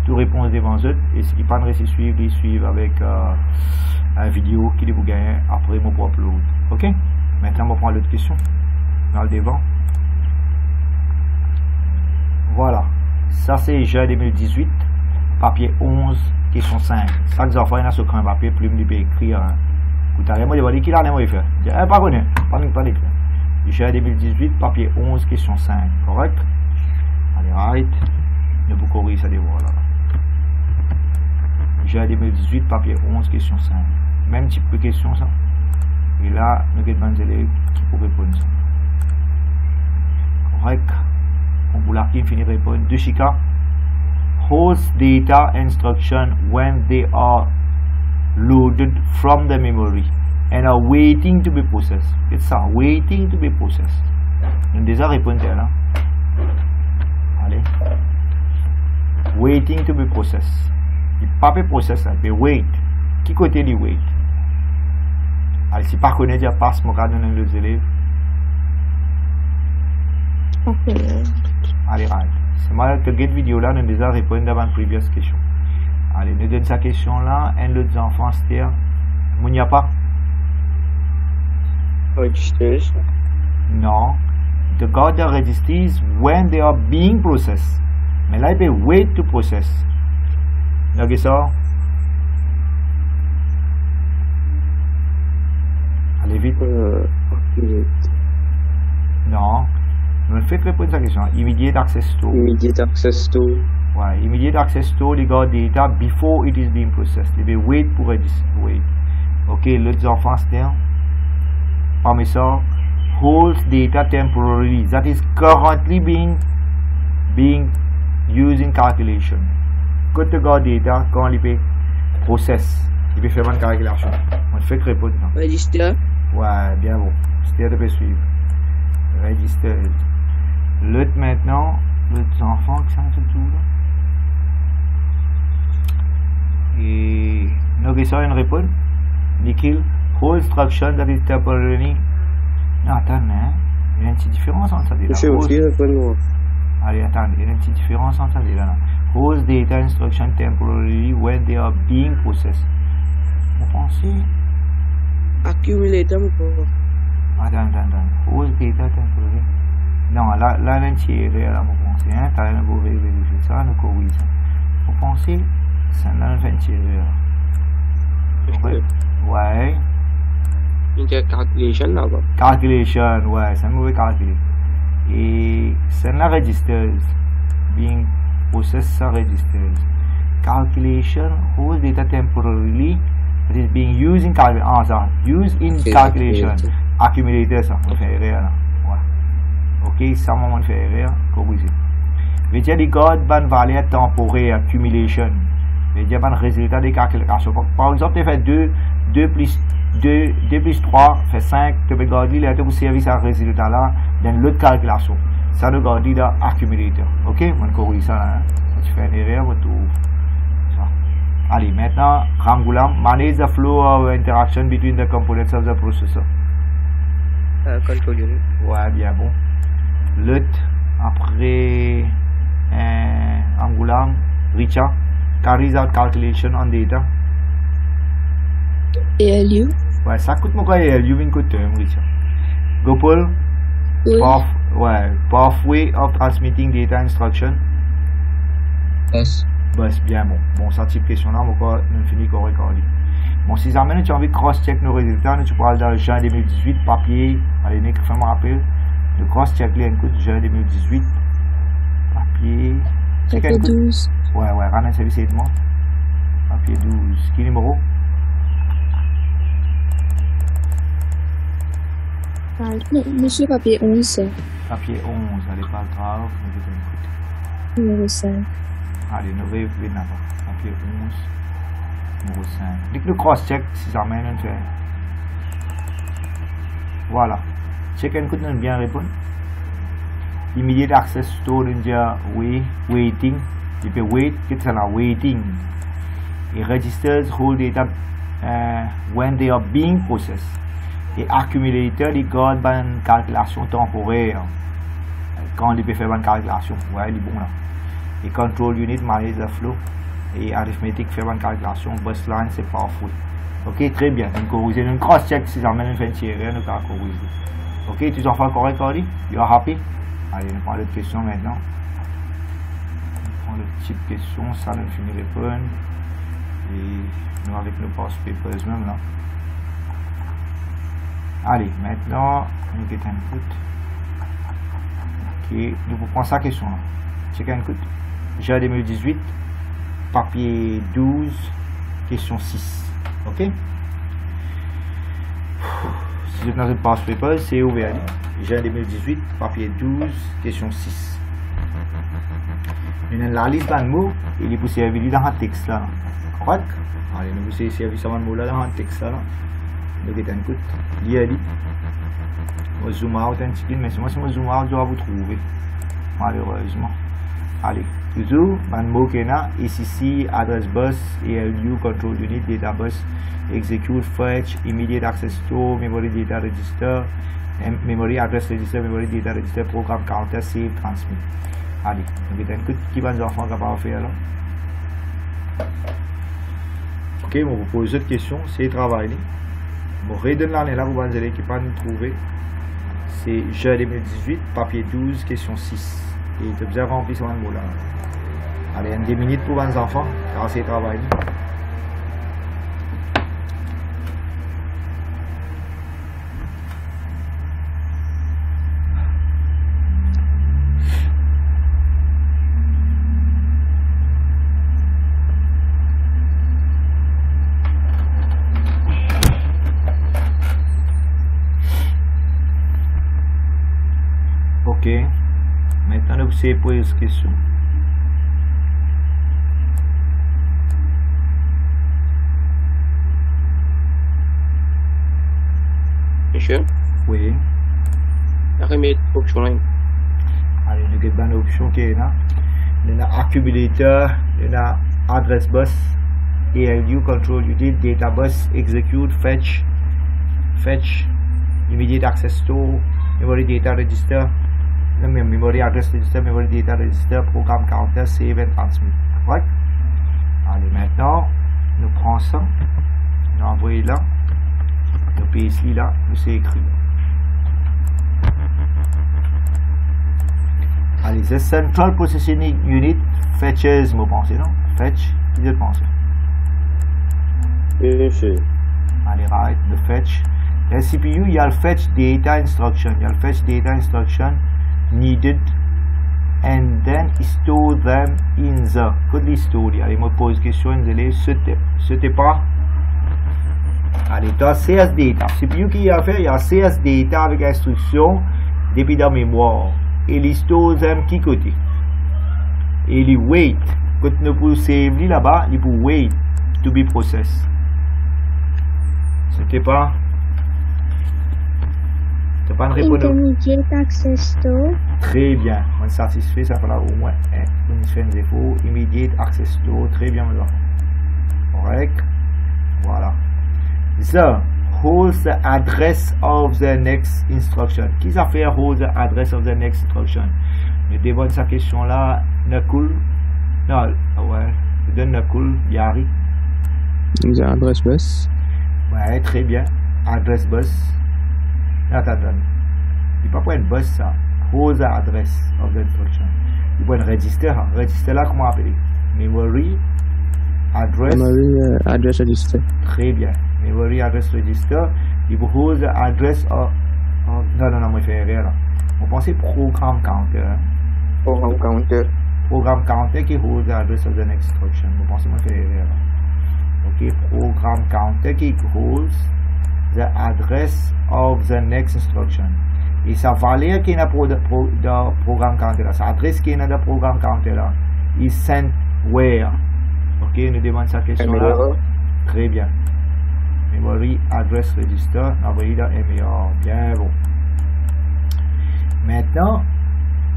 Speaker 1: Tout réponse devant eux. Et si ils ne restent suivre, ils suivent avec une vidéo qui vous gagne après mon propre upload. Ok. Maintenant, on va prendre l'autre question. Dans le devant. Voilà, ça c'est juin 2018, papier 11, question 5. Chaque enfant il a sur un papier, plume, il peut écrire. Vous avez demandé qui l'a fait. Pas connu, pas d'écrire. Juin 2018, papier 11, question 5. Correct? Allez, right. Ne vous corrigez ça des voix là. Juin 2018, papier 11, question 5. Même type de question ça. Et là, nous avons des élèves qui pourraient répondre ça. Correct? On vous l'a fini répondre. De Chica. Host data instruction when they are loaded from the memory and are waiting to be processed. C'est ça, waiting to be processed. On a déjà répondu là. Allez. Waiting to be processed. Il ne pas process, mais wait. Qui côté dit wait? Allez, si pas connaît, déjà passe mon cadre dans les élèves. Allez, right. C'est moi que cette vidéo là, nous déjà répondu avant la précédente question. Allez, nous donne sa question là, un autre enfant, c'est-à-dire, il n'y a pas?
Speaker 3: Registers.
Speaker 1: Non. The got the registers when they are being processed. Mais là, il peut wait to process. Ok, ça? Allez vite. Non. Nous faites répondre à la question. Immediate access to.
Speaker 3: Immediate access to.
Speaker 1: Ouais, immediate access to legal data before it is being processed. Il faut wait pour register. Wait. Ok, l'autre enfant c'est parmi ça, holds data temporarily that is currently being used in calculation. Quand tu regardes data, quand il peut process, il peut faire une calculation. On fait que répondre.
Speaker 4: Register.
Speaker 1: Ouais, bien bon. C'était de suivre. Register. L'autre maintenant, l'autre enfant qui s'en tout là. Et nous avons une réponse. Nikhil, whole instruction that is temporarily. Non, attends, hein. Il y a une petite différence entre ça.
Speaker 3: Je aussi répondre.
Speaker 1: Allez, attendez, il y a une petite différence entre ça. Whose data instruction temporarily when they are being processed. Vous pensez?
Speaker 4: Accumulator ou pas?
Speaker 1: Attends. Whose data temporarily. Non, là, il y a un tiré, là, vous pensez, hein? T'as un beau vérifier ça, nous corrige ça. Vous pensez? Ça, là, il y a un tiré, là. Ouais.
Speaker 3: Il y a calculation là-bas.
Speaker 1: Calculation, ouais, c'est un mauvais calcul. Et c'est la registers. Being processed, ça registers. Calculation, whose data temporarily that is being used in calculation. Ah, ça, used in calculation. Accumulator, ça, on fait erreur, là. Ouais. Ok, ça, on fait erreur, corriger. Mais il y a des codes, ban valeur temporaire, accumulation. Mais il y a un résultat des calculations. Par exemple, tu fais 2 plus 3 fait 5, tu peux garder là, tu peux servir ce résultat là dans l'autre calculation. Ça nous garde dans accumulator. Ok, on corrige ça là. Si tu fais une erreur, on trouve ça. Allez, maintenant, Rangulam, manage the flow of interaction between the components of the processor.
Speaker 3: Control unit.
Speaker 1: Ouais, bien bon. L'autre, après Angulam, Richa, carries out calculation on data.
Speaker 4: ALU.
Speaker 1: Ouais, ça coûte mon ALU, une coûte, Richa. Gopal,
Speaker 4: Oui.
Speaker 1: pathway of transmitting data instruction.
Speaker 6: Bus.
Speaker 1: Bus, bien bon. Bon, ça type question là, nous finit correct. Bon, si jamais tu as envie de cross-check nos résultats, tu pourras aller dans juin 2018, papier, allez, fais-moi rappel, le cross-check là, écoute, juin 2018, papier,
Speaker 4: Papier 12.
Speaker 1: Ouais, ramène service et moi. Papier 12, quel numéro?
Speaker 4: Non, monsieur papier 11.
Speaker 1: Papier 11, allez, pas grave,
Speaker 4: Numéro 5.
Speaker 1: allez, nous revenons là-bas, papier 11, numéro 5. Dès que le cross-check, si jamais on fait. Voilà. Check and nous bien répondre. Immediate access to the waiting. You can wait, it's a waiting. It registers whole data when they are being processed. Et accumulator, il garde une calculation temporaire. Quand il peut faire une calculation, ouais, il est bon là. Et control unit manage the flow. Et arithmétique fait une calculation. Bus line, c'est parfait. Ok, très bien. Nous corriger, nous cross-check si jamais nous faisons une série, nous allons corriger. Ok, tu en fais correct, Cardi? You are happy? Allez, on prend l'autre question maintenant. On prend l'autre petite question, ça nous finit répondre. Et nous avec nos past papers même là. Allez, maintenant, nous get input. Ok, nous prenons sa question là. Check input. Juin 2018, papier 12, question 6. Ok? Si vous êtes dans une past paper, c'est ouvert. Juin 2018, papier 12, question 6. Nous avons la liste de mots et il est pour servir dans un texte là. Correct? Allez, nous vous servir ce mot là dans un texte là. Nous get input. Lire. On zoom out un petit peu, mais si moi zoom out, je vais vous trouver. Malheureusement. Allez, toujours, un mot qu'il y a, ECC, address bus, ALU, control unit, data bus, execute, fetch, immediate access to, memory data register, memory address register, memory data register, program counter, save, transmit. Allez, on va écouter qui va nous enfants capables de faire là. Ok, on vous pose une question, c'est travail. Bon, redonne l'année là, vous allez qui pas nous trouver. C'est juin 2018, papier 12, question 6. Et tu as bien rempli ce mot là. Allez, 10 minutes pour les enfants, car c'est travail. Ok, maintenant vous savez poser cette question.
Speaker 3: Monsieur,
Speaker 1: Oui,
Speaker 3: remettre option line.
Speaker 1: allez, nous avons une option qui est là. Nous avons accumulator, nous avons address bus, ALU, control unit, data bus, execute, fetch, immediate access to, memory data register, memory address register, memory data register, program counter, save and transmit. Right? Allez, maintenant, nous prenons ça, nous envoyons là, nous payons ici là, nous c'est écrit. Allez, the central processing unit fetches, vous pensez, non? Fetch, qui vous pensez?
Speaker 3: Oui, monsieur.
Speaker 1: Allez, right, the fetch. La CPU, il y a le fetch data instruction. Il y a le fetch data instruction needed and then store them in the. Could be stored. Allez, moi pose question, c'était pas. Allez, dans CS data. CPU qui a fait, il y a CS data avec instruction depuis dans mémoire. Et il store them qui côté. Et il wait. Quand nous pour save là-bas, il pour wait to be processed. C'était pas. Tu pas une réponse.
Speaker 2: Intermediate access to.
Speaker 1: Très bien. On est satisfait, ça fera au moins une fin de défaut. Immediate access to. Très bien, mes enfants. Correct. Voilà. So, holds the address of the next instruction. Qui ça fait hold the address of the next instruction? Je dévoile sa question là. Nakul. Non, ouais. Je donne Nakul, Yari.
Speaker 6: The address bus.
Speaker 1: Ouais, très bien. Address bus. Attends. Il ne peut pas être bus ça. Who's the address of the instruction? Il peut être register. Register là, comment appeler? Memory address.
Speaker 6: Memory address register.
Speaker 1: Très bien. Memory address register. Il peut who's the address of. Non, moi je fais erreur là. On pensait programme counter.
Speaker 3: Program counter.
Speaker 1: Program counter qui holds the address of the next instruction. Vous pensez moi que erreur là. Ok, program counter qui holds the address of the next instruction. Et sa valeur qui est dans le programme counter là, sa adresse qui est dans le programme counter là, is sent where? Ok, nous demandons cette question là. Très bien. Memory address register, envoyé dans MER. Bien bon. Maintenant,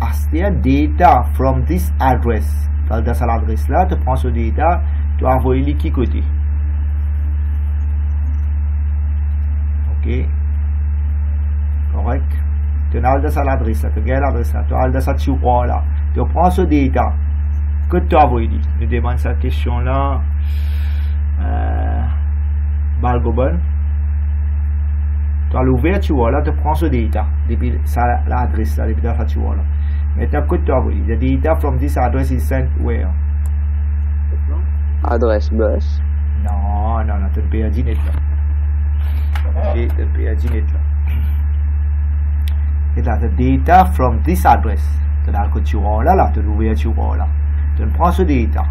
Speaker 1: as there data from this address, dans cette adresse là, tu prends ce data, tu envoies les qui côté. Ok. Correct. Tu as dans cette adresse là, tu regardes l'adresse là, tu as dans cette tiroir là, tu prends ce data que tu as envoyé. Nous demandons cette question là. Balgobon. Tu as l'ouverture là, tu prends ce data depuis l'adresse là, depuis la facture là. Maintenant, que tu as envoyé. The data from this address is sent where?
Speaker 3: Address bus.
Speaker 1: Non, tu as perdu net là. Ok, tu as perdu net là. Et là, the data from this address. Tu as l'ouverture là, tu as l'ouverture là. Tu prends ce data.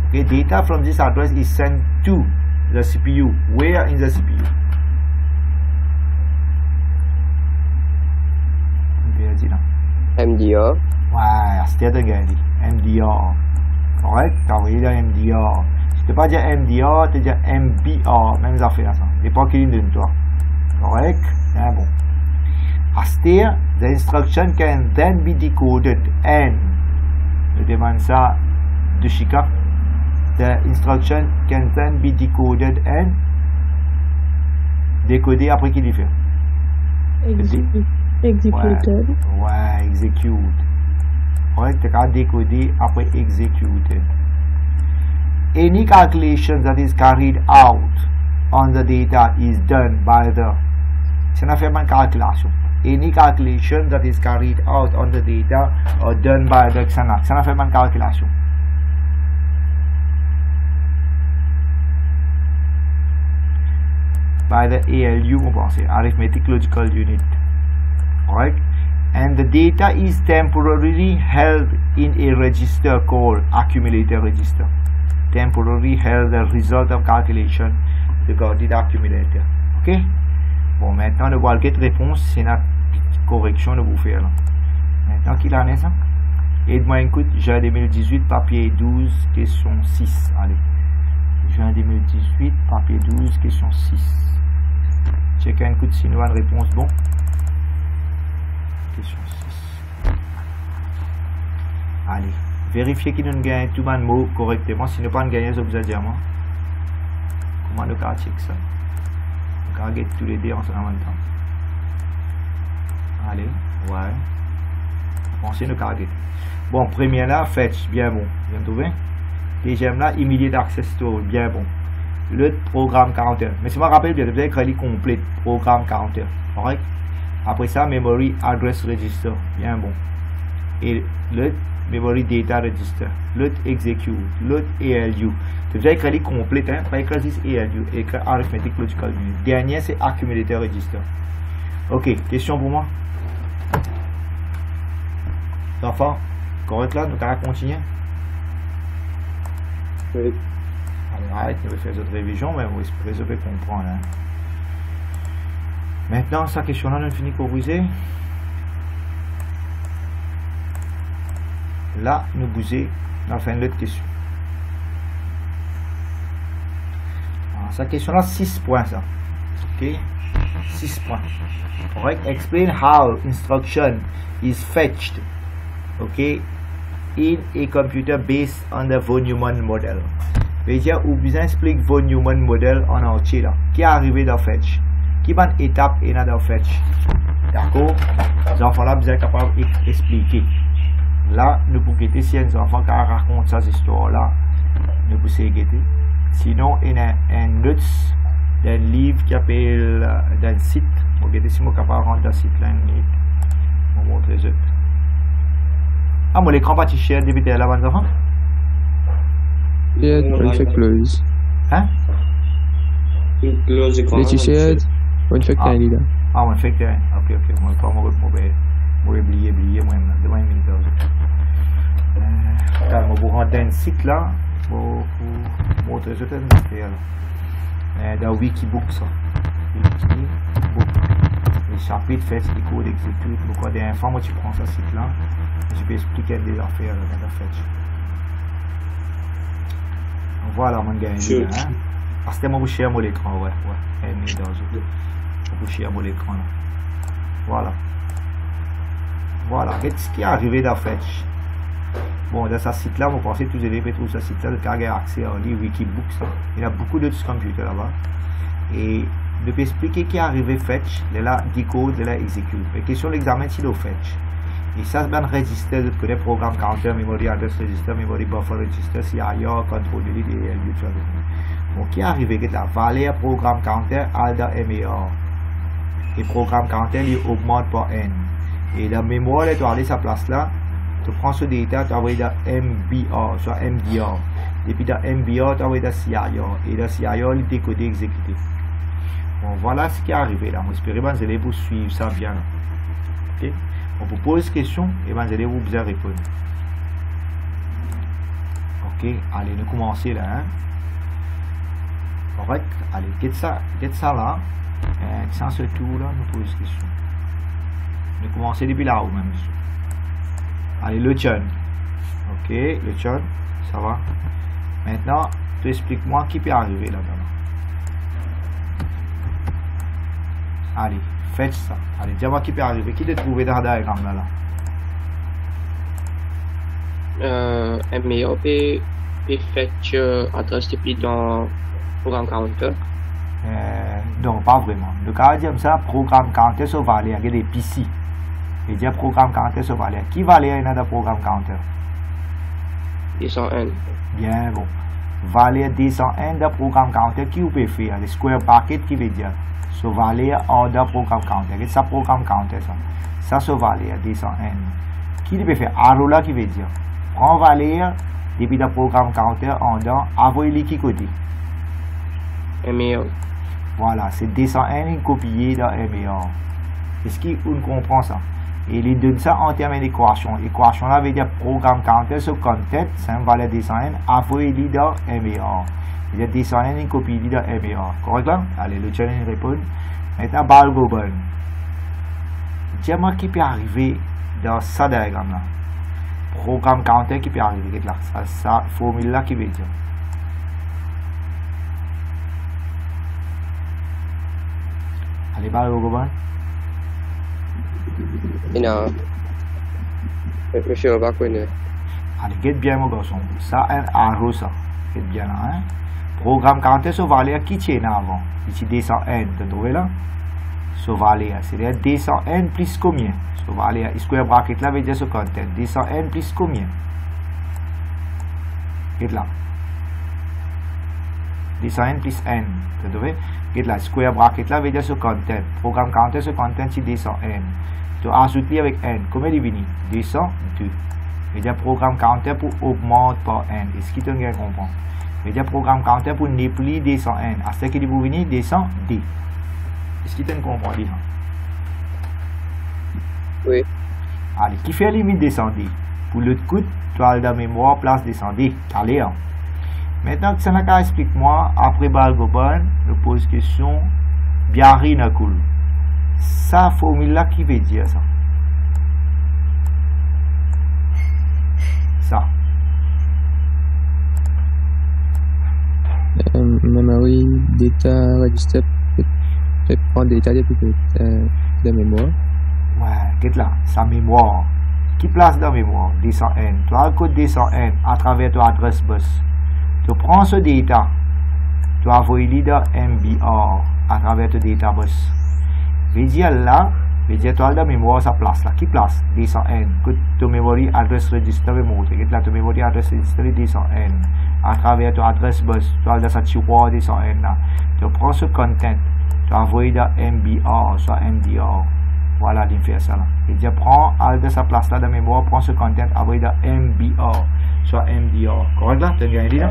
Speaker 1: Ok, data from this address is sent to the CPU. Where in the CPU?
Speaker 3: MDR.
Speaker 1: Ouais, c'était de gagner. MDR. Correct? Tu as envoyé dans MDR. Si tu n'as pas dit MDR, tu dis MBR. Même affaire ça. Il n'est pas qu'il de toi. Correct? C'est bon. As there, the instruction can then be decoded and. Je demande ça de Chica. The instruction can then be decoded and. Décoder après qu'il y fait.
Speaker 2: Executed.
Speaker 1: Ouais, execute. Correct, tu as décoder après executed. Any calculation that is carried out on the data is done by the. Si on a fait une calculation. Any calculation that is carried out on the data or done by the. Si on a fait une calculation. By the ALU, on pense, Arithmetic Logical Unit. Correct? And the data is temporarily held in a register called accumulator register. Temporarily held the result of calculation regarding the accumulator. Ok? Bon, maintenant, nous voyons quelques réponses. C'est une correction de vous faire. Là. Maintenant, qui l'en est ça? Aide-moi écoute, juin 2018, papier 12, question 6. Allez. Juin 2018, papier 12, question 6. Check un coup si nous avons une réponse bon. Question 6. Allez, vérifiez qu'il nous gagne tout le mot correctement. Si nous pas gagné, ça vous a dit à moi. Comment nous allons check ça? Nous allons get tous les dés en même temps. Allez, ouais. Pensez nous allons get. Bon, premier là, fetch, bien bon. Vous trouvez? Deuxième là, immediate access store, bien bon. Le programme counter. Mais si je me rappelle bien, vous avez écrit complet programme counter. Correct? Après ça, memory address register, bien bon. Et le memory data register, le execute, le ALU. Tu as écrit complet, hein? Pas écrit juste ALU, écrit arithmetic logical unit. Dernier, c'est accumulator register. Ok, question pour moi? Enfants, correct là, nous allons continuer.
Speaker 3: Oui.
Speaker 1: Alright, nous allons faire d'autres révisions, mais vous devez comprendre. Hein. Maintenant, cette question-là, nous finissons pour briser. Là, nous bouger dans la fin de l'autre question. Alors, cette question-là, 6 points, ça. Ok? 6 points. Correct? Explain how instruction is fetched. Ok? In a computer based on the von Neumann model. Veut dire, ou bien explique von Neumann model en entier là. Qui est arrivé dans fetch? Qui va une étape et dans fetch? D'accord? Les enfants là, vous êtes capables d'expliquer. Là, nous pouvons guetter si un enfant qui raconte cette histoire-là, nous pouvons guetter. Sinon, il y a un autre d'un livre qui appelle d'un site. Vous regardez si je suis capable de rentrer dans le site là, je vais vous montrer ça. Ah, mon écran pas cher depuis là, les enfants?
Speaker 6: Yeah, on fait close.
Speaker 1: Hein?
Speaker 3: Close écran.
Speaker 6: Les t-shirts, on fait qu'un lit là.
Speaker 1: Ah, on fait qu'un. Ok. Moi, je vais oublier, moi, demain, une minute. Je vais vous rentrer dans le site là, pour vous montrer ça. Dans Wikibook, ça. Wikibook. Les chapitres, fait les codes, exécute. Pourquoi des infos, moi, tu prends ce site là. Je vais expliquer des affaires dans la fête. Voilà, mon gars. Hein? Parce que moi, je share mon écran, ouais. Je share mon écran là. Voilà. Qu'est-ce qui est arrivé dans Fetch? Bon, dans ce site-là, vous pensez que tous les élèves trouvent ce site-là, le cas a accès à lire Wikibook. Ça. Il y a beaucoup d'autres computers là-bas. Et je peux expliquer qui est arrivé Fetch, il y a decode, il y a execute. La question de l'examen, c'est le Fetch. Et ça, c'est un register que les programmes counter, memory address register, memory buffer register, CIR, control delete et LU. Donc, qui est arrivé que la valeur programme counter, ALDA MER. Et programme counter, il augmente par N. Et la mémoire, tu vas aller à sa place là. Tu prends ce data, tu envoies dans MBR, soit MDR. Et puis dans MBR, tu envoies dans CIR. Et dans CIR, il est décodé, exécuté. Bon, voilà ce qui est arrivé là. J'espère que vous allez vous suivre ça bien. Ok? On vous pose des questions et vous allez vous bien répondre. Ok? Allez, nous commençons là. Hein? Correct? Allez, get ça là. Sans ce tour là, nous posons des questions. Nous commençons depuis là-haut même. Allez, le chun. Ok, le chun, ça va. Maintenant, tu expliques-moi qui peut arriver là-dedans. Allez, faites ça. Allez, dis-moi qui peut arriver. Qui te trouver dans le diagramme là?
Speaker 4: MEO peut fetch adresse depuis dans programme counter.
Speaker 1: Non, pas vraiment. Le cas dit ça, programme counter sur valeur, il y a des PC. Et dire programme counter sur valeur. Qui valeur est dans le programme counter?
Speaker 4: 201.
Speaker 1: Bien bon. Valeur 201 dans le programme counter, qui vous peut faire? Le square bracket qui veut dire sur valeur en dans le programme counter. C'est ça programme counter ça. Ça sur valeur 201. Qui peut faire? Arrow là qui veut dire prends valeur depuis le programme counter en dans, envoyez-le qui côté?
Speaker 4: MEO.
Speaker 1: Voilà, c'est 201 copié dans MER. Est-ce qu'on comprend ça? Et il donne ça en termes d'équation. L'équation là veut dire programme counter sur content, c'est une valeur 201, envoyez-le dans MER. Il y a 201 copié dans MER. Correct là? Allez, le challenge répond. Maintenant, balle go bon. Dis-moi qui peut arriver dans ce diagramme là. Programme counter qui peut arriver là. Ça formule là qui veut dire. Allez, balle go bon.
Speaker 4: Non. Monsieur, on va connaître.
Speaker 1: Allez, get bien mon garçon. Ça, un arrow ça. Get bien là, hein. Programme counter sur valeur qui tient avant. Ici 201, tu trouves là? Sur valeur, c'est-à-dire 201 plus combien? Sur valeur, square bracket là veut dire sur content. 201 plus combien? Get là. 201 plus n, tu trouves? Get là, square bracket là veut dire sur content. Programme counter sur content c'est 201. Tu ajoutes avec n. Combien il vient? 202. Il y a programme counter pour augmenter par n. Est-ce que tu as compris? Il y a programme counter pour ne plus 201. À ce qui est pour venir 202. Est-ce que tu as compris?
Speaker 4: Oui.
Speaker 1: Allez, qui fait limite 202? Pour l'autre coup, tu as la mémoire place 202. Allez, hein. Maintenant, ça n'a explique-moi, après Balgoban, je pose question, Biarri n'a cool. Ça, formule là, qui veut dire ça? Ça.
Speaker 6: Memory data register peut prendre des détails de mémoire.
Speaker 1: Ouais, qu'est-ce là? Sa mémoire. Qui place dans la mémoire? 201. Tu as le code 201 à travers ton adresse bus. Tu prends ce data, tu envoies dans MBR à travers ton data bus. Je veux dire là, veut dire toi, la mémoire, sa place là. Qui place? D100N. Que ton memory address register veut montrer. Là, ton memory address register est D100N. À travers ton adresse bus, tu as dans sa tiroir D100N là. Tu prends ce content, tu envoies dans MBR, soit MDR. Voilà, il fait ça là. Et dire, prends de sa place là dans la mémoire, prends ce content, envoie dans MBR, soit MDR. Correct là? Tu as gagné là?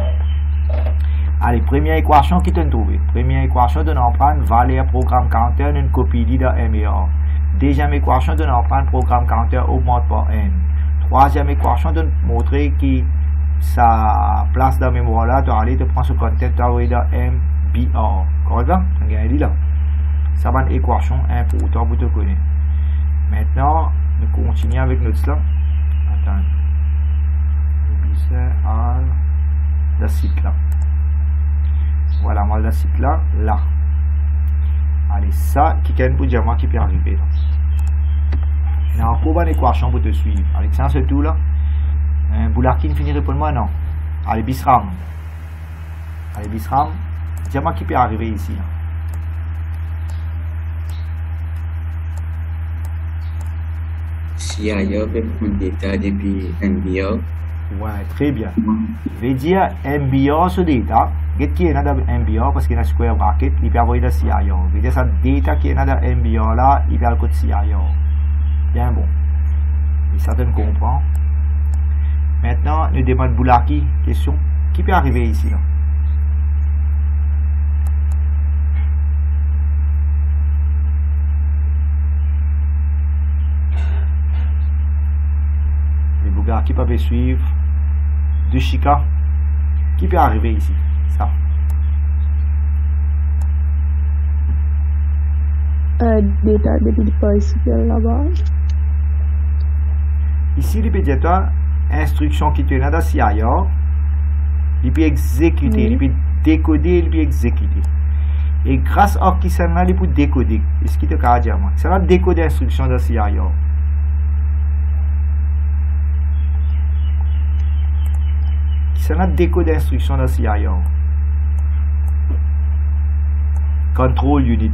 Speaker 1: Allez, première équation qui t'en trouve. Première équation de nous prendre valeur programme counter une copie dans MER. Deuxième équation de nous prendre programme counter augmente par n. Troisième équation de nous montrer que sa place dans la mémoire là, tu vas aller te prendre ce content, tu vas aller dans MBR. Correct là? Tu as gagné là? Ça va une équation importante pour te connaître. Maintenant, nous continuons avec notre slide. Attends. Le site là. Voilà, moi le site là, là. Allez, ça, qui est pour dire moi qui peut arriver là. Il y a encore une équation pour te suivre. Avec ça, c'est tout là. Boularkin finit répondre moi non. Allez, Bisram. Allez, Bisram. Dis-moi qui peut arriver ici là.
Speaker 5: CIO peut prendre data depuis MBR.
Speaker 1: Ouais, très bien. Je vais dire MBR sur data. Qu'est-ce qui est dans MBR parce qu'il y a un square bracket, il peut avoir le CIO. Je vais dire ça, data qui est dans MBR là, il y a le code CIO. Bien bon. Et ça te comprend. Maintenant, nous demandons Boulaki, question. Qui peut arriver ici là? Les Boulaki peuvent suivre. De Chica. Qui peut arriver ici? Ça.
Speaker 2: Data depuis le là-bas.
Speaker 1: Ici, il peut dire instruction qui est dans le CIO. Il peut exécuter, il peut décoder, il peut exécuter. Et grâce à qui ça il peut décoder. Est-ce qu'il te peut dire moi? Ça va décoder l'instruction dans le CIO. C'est un décode d'instruction dans le CIO. Control unit.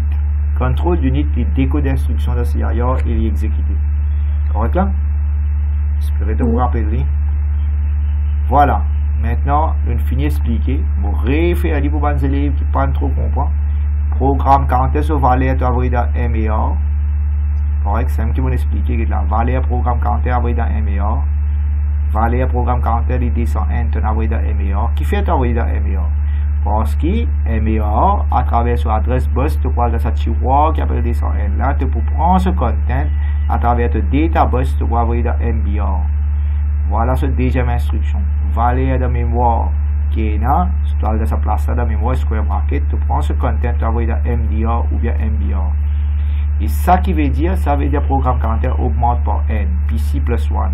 Speaker 1: Control unit, il décode d'instruction dans le CIO et il est exécuté. Correct là? J'espère que vous vous rappelez. Voilà. Maintenant, on finit d'expliquer. Vous référez pour les élèves qui ne pas trop comprendre. Programme counter sur valeur tu envoyé dans MER. Correct? C'est ce qui vont expliquer. La valeur programme counter envoyé dans MER. Valeur programme counter de D100N tu envoyé dans MER. Qui fait envoyer dans MER? Parce que MER, à travers son adresse bus, tu parles de sa tiroir qui appelle D100N. Là, tu peux prendre ce content à travers ton data bus, tu peux envoyer dans MBR. Voilà cette deuxième instruction. Valeur de mémoire qui est là, tu parles de sa place de mémoire square bracket, tu prends ce content, tu envoies dans MDR ou bien MBR. Et ça qui veut dire, programme counter augmente par N, PC plus 1.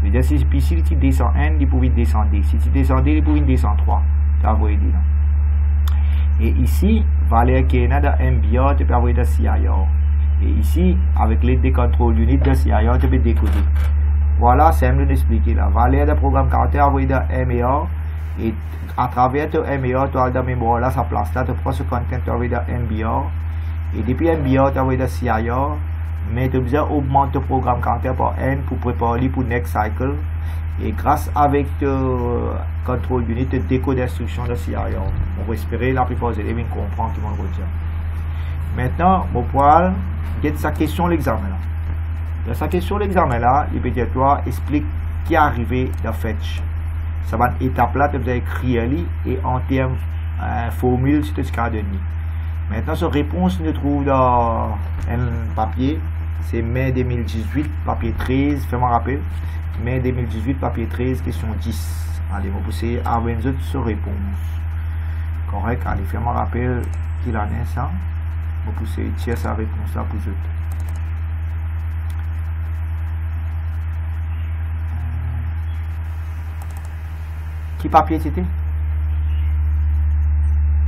Speaker 1: Mais si PC tu descends N, il peut descendre. Si tu descends D, il peut descendre 3. Tu as envoyé là. Et ici, valeur qui est dans MBR, tu peux envoyer dans CIR. Et ici, avec l'aide des contrôles unit de CIR, tu peux décoder. Voilà, c'est simple d'expliquer là. Valeur de programme counter envoyé dans MER. Et à travers ton MER, tu as dans mémoire là, sa place là, tu prends ce content, tu envoies dans MBR. Et depuis MBR, tu envoies dans CIR. Mais tu as besoin d'augmenter le programme counter par N pour préparer pour next cycle. Et grâce avec le control unit, tu décodes d'instruction de CIR. On va espérer la plupart des élèves comprennent qui m'en retient. Maintenant, mon poil, get sa question l'examen là. Dans sa question l'examen là, il peut dire toi, explique qui est arrivé dans Fetch. Ça va une étape là, tu vas écrire et en termes formule, c'est ce qu'il y a. Maintenant, cette réponse, nous trouve dans un papier. C'est mai 2018, papier 13. Fais-moi rappeler. Mai 2018, papier 13, question 10. Allez, on va pousser à 20 autres sur réponse. Correct. Allez, fais-moi rappeler qu'il en est ça. On va pousser tirer sa réponse là pour eux. Qui papier c'était?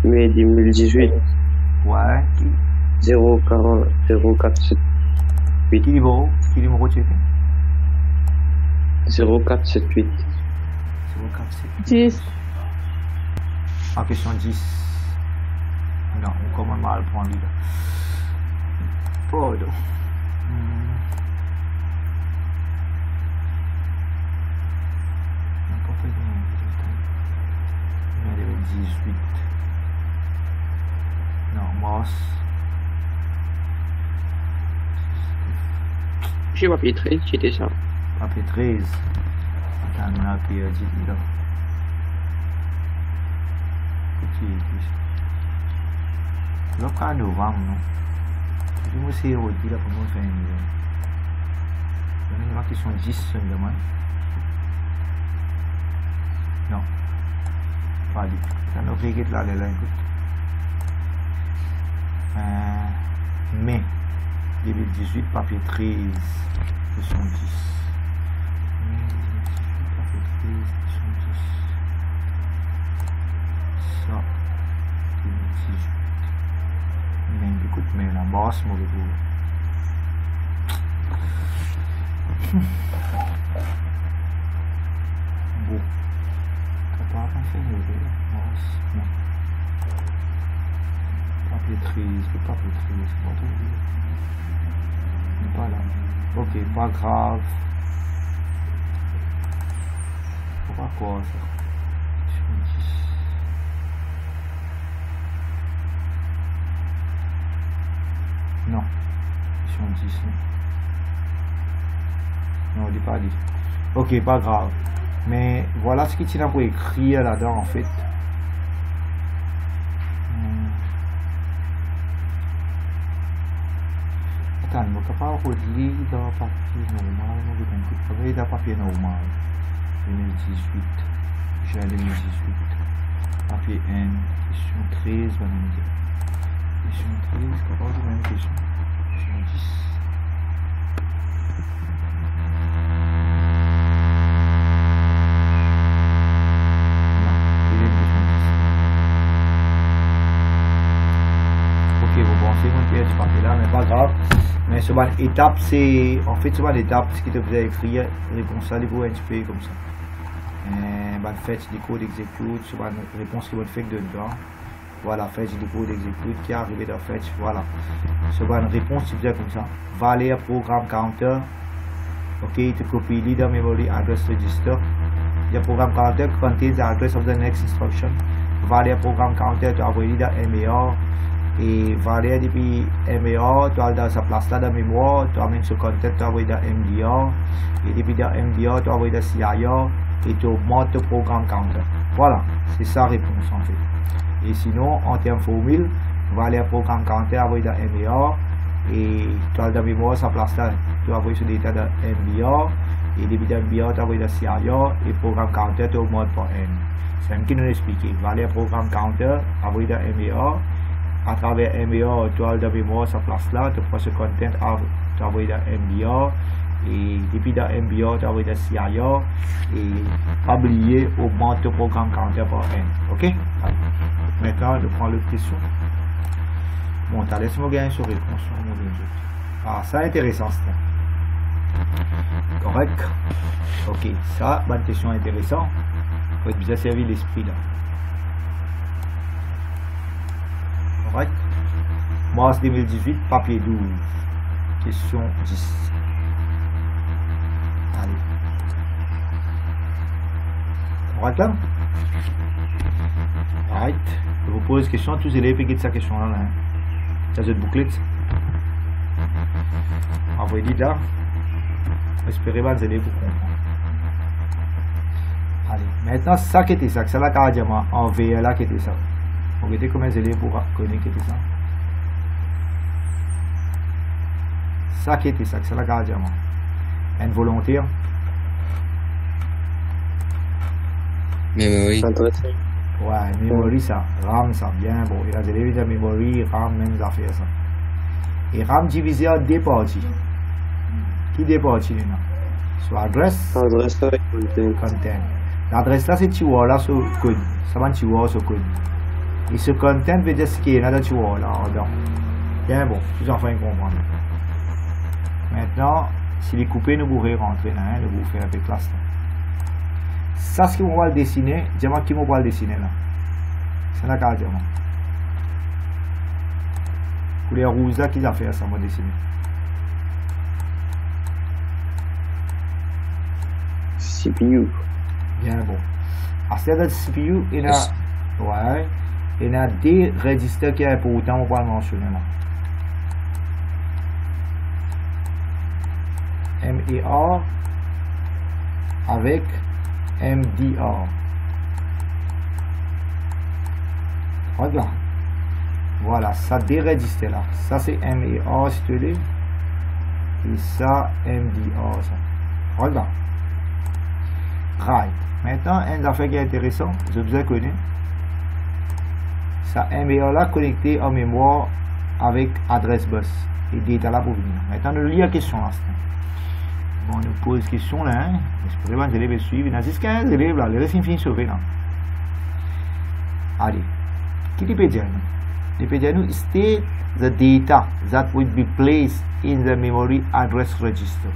Speaker 7: Mai 2018.
Speaker 1: Ouais.
Speaker 7: 047.
Speaker 1: Quel numéro c'était?
Speaker 7: 0478.
Speaker 1: 047.
Speaker 2: 10.
Speaker 1: En question 10. Non, on commence mal à prendre là. Pardon. Level 18. Non, Moss.
Speaker 4: J'ai papier 13, c'était ça.
Speaker 1: Papier 13. Attends, on a perdu là. Là, quand novembre, non? Je vais essayer de dire là pour nous faire une idée. Il y a une question 10, ça me demande. Non. Pas du tout. Ça nous fait là, là, écoute. Mai 2018, papier 13, question 10. Mai 2018, papier 13, question 10. Ça, 2018. Mais écoute, mais la basse, mauvais boulot. Bon. T'as pas fait une idée, basse, non. Papier 13, le papier 13, c'est pas trop bien. Mais pas là. Ok, pas grave. Pourquoi quoi ça? Sur 10. Non. Sur 10, non. Non, on dit pas dit. Ok, pas grave. Mais voilà ce qu'il tient pour écrire là-dedans en fait. Attends, je ne peux pas relire dans le papier normal. Je vais travailler dans le papier normal. 2018. J'ai 2018. Papier N. Question 13. Question 13. C'est pas la même question. Question 10. Du papier là, mais pas grave. Mais ce ban étape, c'est en fait ce ban étape, ce qui te faisait écrire réponse à l'égo un petit peu comme ça. Ban fait des codes execute, ce ban réponse qui va faire dedans. Voilà, fait des codes execute qui est arrivé dans fait, voilà. Ce ban réponse tu faisais comme ça. Value programme counter. Ok, tu copies leader memory address register. The program counter contains the address of the next instruction. Value program counter tu envoies leader MAR. Et varier depuis MAR, tu as dans sa place là dans mémoire, tu amènes ce content, tu envoies dans MDR, et depuis dans MDR, tu envoies dans CIR, et tu augmentes le programme counter. Voilà, c'est sa réponse en fait. Et sinon, en termes formule, varier programme counter, envoyer dans MAR, et tu as dans mémoire sa place là, tu envoies ce data dans MDR, et depuis dans MDR, tu envoies dans CIR, et programme counter, tu augmentes par N. C'est ce qui nous explique. Varier programme counter, envoyer dans MAR, à travers MBR, tu as dans mémoire sa place là, tu prends ce content, tu envoies dans MBR, et depuis dans MBR, tu envoies dans CIR, et pas oublier, augmente le programme counter par N. Ok? Allez. Maintenant, je prends l'autre question. Bon, tu as laissé-moi gagner sur réponse. Ah, ça intéressant, c'est correct? Ok, ça, bonne question intéressante. Faut être bien servi l'esprit là. Correct. Mars 2018, papier 12. Question 10. Allez. Correct là? Alright. Je vous pose question, tous les élèves qui sa question là. Ça c'est bouclé. Envoyez là. Espérez pas les élèves pour comprendre. Allez. Maintenant, ça qui était ça. C'est la carte diamant en VR là qui était ça. Regardez comment les élèves pour connaître ça. Ça qui était ça, c'est la carte diamant. Involontaire.
Speaker 6: Memory.
Speaker 1: Ouais, memory ça. RAM ça, bien bon. Et les élèves de memory, RAM, même affaire ça. Et RAM divisé en deux parties. Qui deux parties là? Sur adresse.
Speaker 7: Adresse là et
Speaker 1: content. L'adresse là c'est tiroir là sur code. Ça va tiroir sur code. Et ce content veut dire ce qui est là dans le tiroir là en dedans. Bien bon, les enfants comprennent. Maintenant, si les coupés nous pourraient rentrer là, nous pourrons faire avec classe là. Ça ce qui va le dessiner, dis-moi qui va le dessiner là. C'est la carte diamant. Couleur rouge là qui va faire ça, va dessiner.
Speaker 7: CPU.
Speaker 1: Bien bon. À ce stade de CPU, il y a, ouais, il y a des régisters qui sont importants, on va le mentionner là. MER avec MDR. Regarde. Voilà, ça déregistre là. Ça c'est MER, si tu veux. Et ça, MDR. Ça. Regarde. Right. Maintenant, une affaire qui est intéressante, je vous ai connu. Ça MER là connecté en mémoire avec adresse bus et data là pour venir. Maintenant, nous lisons la question là. Bon, on nous pose question là. Hein. Je pourrais les élèves suivre. Il y a 10-15 élèves là. Les récits finis sauver là. Allez. Qui peut dire nous? Il peut dire nous state the data that would be placed in the memory address register.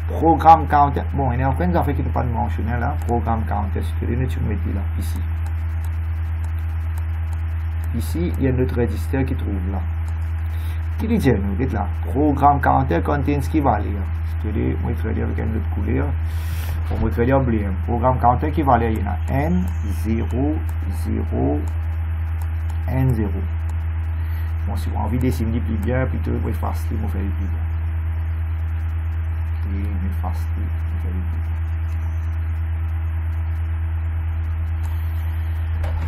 Speaker 1: Programme counter. Bon, il y a plein d'affaires qui ne sont pas mentionnées là. Programme counter. Si tu veux, tu mets là. Ici. Ici, il y a notre register qui trouve là. Qui dit nous? Dites là. Programme counter contains qui va lire. Si tu veux, moi je vais lire avec une autre couleur. Bon, moi je vais lire bleu. Programme counter qui va lire, il y en a N0, 0, N0. Bon, si vous avez envie de dessiner plus bien, plutôt, vous faire facile, vous faire plus bien. Et vous facile, vous faire plus bien.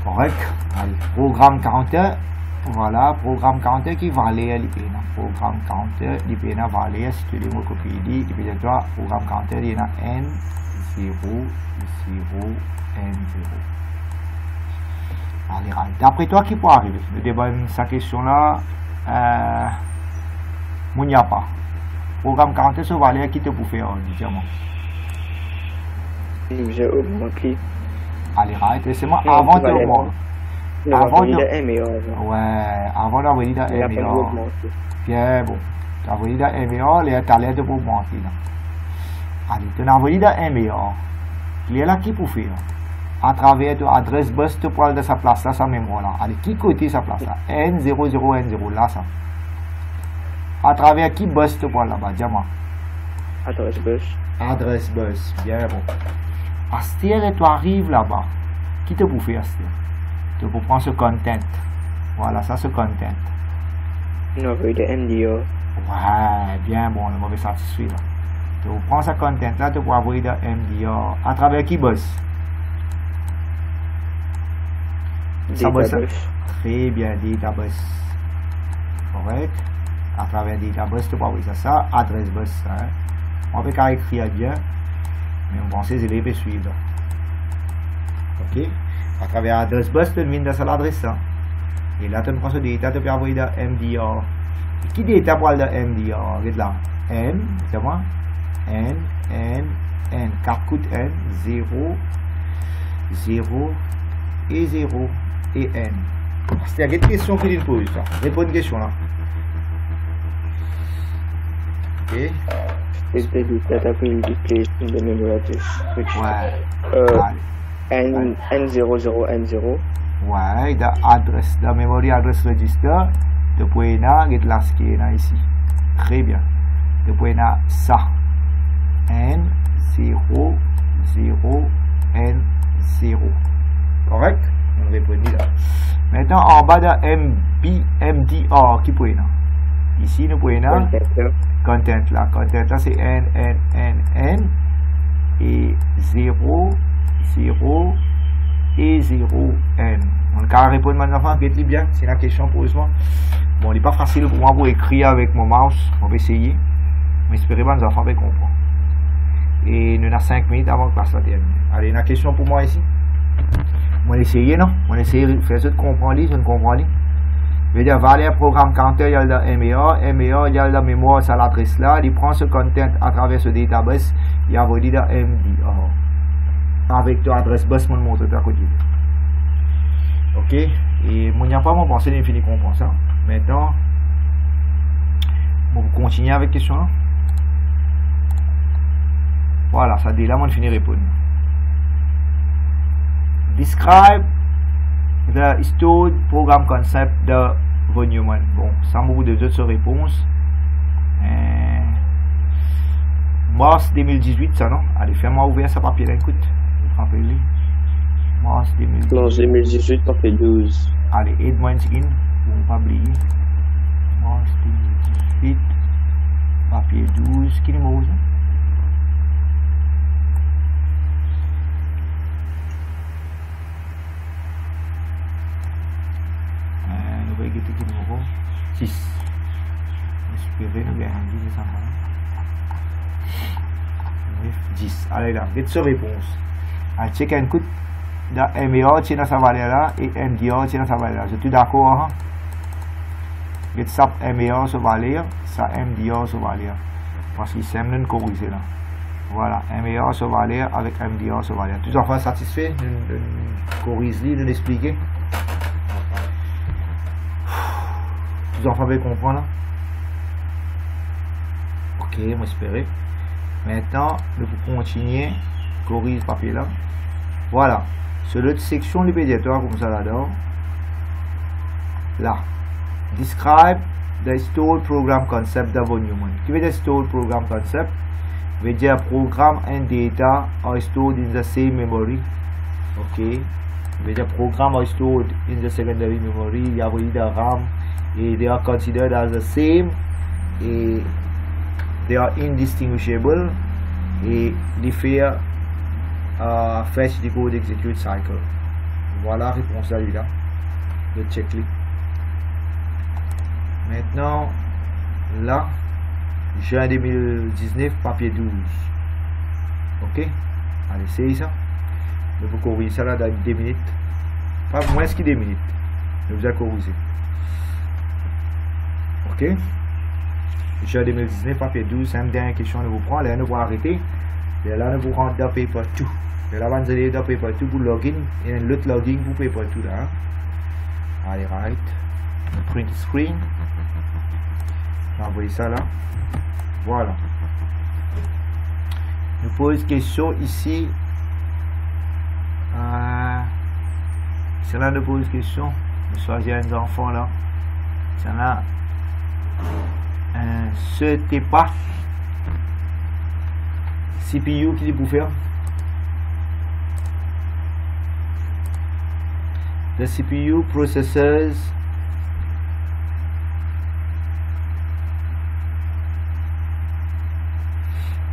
Speaker 1: Correct. Allez, programme counter. Voilà, programme counter qui va aller à l'IPNA. Programme counter, l'IPNA va aller, si tu veux me copier, l'IPNA, programme counter, il y en a N0, 0, N0. Allez, d'après toi, qui peut arriver? Le débat de sa question là, il n'y a pas. Programme counter, ça va aller, qui te peut faire, évidemment.
Speaker 7: J'ai augmenté.
Speaker 1: Allez, laissez-moi avant de augmenter. Avant de
Speaker 7: MER.
Speaker 1: Ouais, avant d'envoyer dans MER. Bien bon. Tu as envoyé dans MER, les talents de pour augmenter là. Allez, tu as envoyé dans MER. Il est là qui pour faire? À travers ton adresse bus, tu parles de sa place là, sa mémoire là. Allez, qui côté sa place là? N00, N0 là, ça. À travers qui bus tu parles là-bas? Dis-moi.
Speaker 7: Adresse bus.
Speaker 1: Adresse bus, bien bon. Astir, tu arrives là-bas. Qui te pour faire, Astir? Tu peux prendre ce content. Voilà, ça ce content.
Speaker 7: On envoie de MDR.
Speaker 1: Ouais, bien bon, le mauvais satisfait là. Tu prends ce content là, tu peux envoyer de MDR. À travers qui bus?
Speaker 7: Databus.
Speaker 1: Très bien, databus. Correct. À travers databus, tu peux envoyer ça. Adresse bus. Hein. On peut pas écrire bien, mais on pense que les élèves suivent. Ok. À travers l'adresse bus, tu viens dans l'adresse. Et là, tu prends ce data, tu peux envoyer dans MDR. Et qui data pour le MDR? Regarde là. N, c'est moi. N, 4 coups N, 0, 0 et 0 et N. C'est une question qui nous pose. Réponds à une question là. Ok.
Speaker 7: Is the data will be placed in the memory address?
Speaker 1: Ouais.
Speaker 7: N00, N0.
Speaker 1: Ouais, l'adresse, la memory address register, tu peux regarder là ce qui est ici. Très bien. Tu peux regarder ça. N0, 0, N0. Correct? On répond là. Maintenant, en bas de MDR, qui peut regarder? Ici, nous pouvons regarder content là. Content là, c'est N. Et 0, 0 et 0 N. On va répondre maintenant, faites-le bien, c'est la question pose moi. Bon, il n'est pas facile pour moi pour écrire avec mon mouse, on va essayer. Mais espérez que nos enfants vont comprendre. Et nous avons 5 minutes avant que la classe termine. Allez, une question pour moi ici. On va essayer, non? On va essayer de faire ça de comprendre, je ne comprends pas. Je veux dire, valer un programme counter, il y a le MER, il y a la mémoire sur l'adresse là, il prend ce content à travers ce database, il a envoyé dans MDR. Avec ton adresse bus, je vais montrer à côté. Ok? Et moi, il n'y a pas mon pensée d'infini comprendre ça. Maintenant, on va continuer avec la question là. Voilà, ça dit là, on finit de répondre. Describe the stored program concept de von Neumann. Bon, sans beaucoup de autres réponses. Mars 2018, ça non? Allez, fais-moi ouvrir ce papier là, écoute. Rappelez-le. Mars 2018.
Speaker 7: Mars 2018, papier 12.
Speaker 1: Allez, aide-moi une seconde, pour ne pas oublier. Mars 2018, papier 12, quel numéro ça? Nous allons regarder quel numéro? 6. Espérez, nous allons dire ça. 10. Allez là, get sur réponse. Allez, check un coup. MAO, c'est dans sa valeur là, et MDO, c'est dans sa valeur là. Je suis d'accord, hein? Get ça MAO sur valeur, ça MDO sur valeur. Parce qu'il s'aime de corriger là. Voilà, MAO sur valeur avec MDO sur valeur. Tous enfants satisfaits de corriger, de l'expliquer. Tous enfants veulent comprendre là. Ok, moi espérer. Maintenant, nous pouvons continuer. Corrige ce papier là. Voilà. Sur l'autre section libératoire comme ça là-dedans. Là. Describe the stored program concept of Newman. Qui veut dire stored program concept? Veut dire program and data are stored in the same memory. Ok. Veut dire program are stored in the secondary memory. Il y a the RAM et they are considered as the same et they are indistinguishable et les faire fetch, decode, execute, cycle. Voilà la réponse à lui là. Le checklist. Maintenant, là, juin 2019, papier 12. Ok? Allez, c'est ça. Je vais corriger ça là dans 2 minutes. Pas moins que 2 minutes. Je vous ai corrigé. Ok? Juin 2019, papier 12, c'est une dernière question de vous prendre. Là, nous allons arrêter. Et là, nous vous rentrez dans Paper 2. Et là, vous allez dans Paper 2 pour login. Et l'autre login pour Paper 2 là. Allez, right. Print screen. Envoyez ça là. Voilà. Nous pose question ici. C'est là nous pose question. Nous choisissons un enfant là. C'est là. Ce n'est pas CPU qui est pour faire. The CPU processors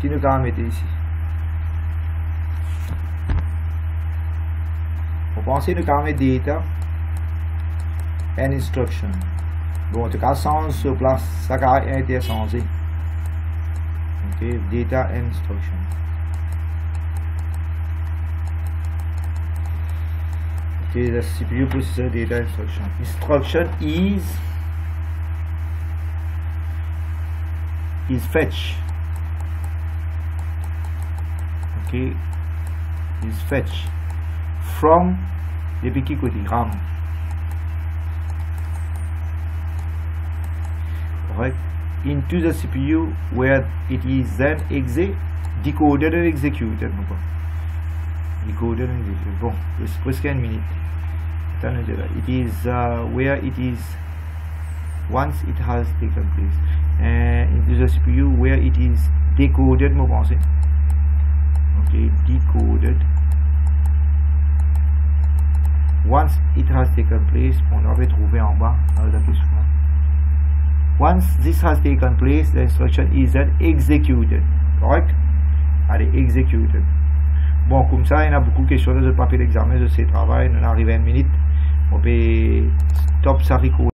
Speaker 1: qui nous a mettre ici. On pense que nous avons mettre data and instruction. Bon, en tout cas, sans sur place, ça a été changé. Ok, data and instruction. Okay, the CPU processor data instruction. Instruction is fetch. Okay, is fetch from the petit côté RAM. Right, into the CPU where it is then decoded and executed. Decoded and executed. Bon, it's presque une minute. It is where it is once it has taken place. Into the CPU where it is decoded. Okay, decoded. Once it has taken place, on avait trouvé en bas dans la question. Once this has taken place, the instruction is then executed. Correct? Allez, executed. Bon, comme ça, il y a beaucoup de questions de ce papier d'examen, de ces travaux. On arrive à 1 minute. On peut stop ça record.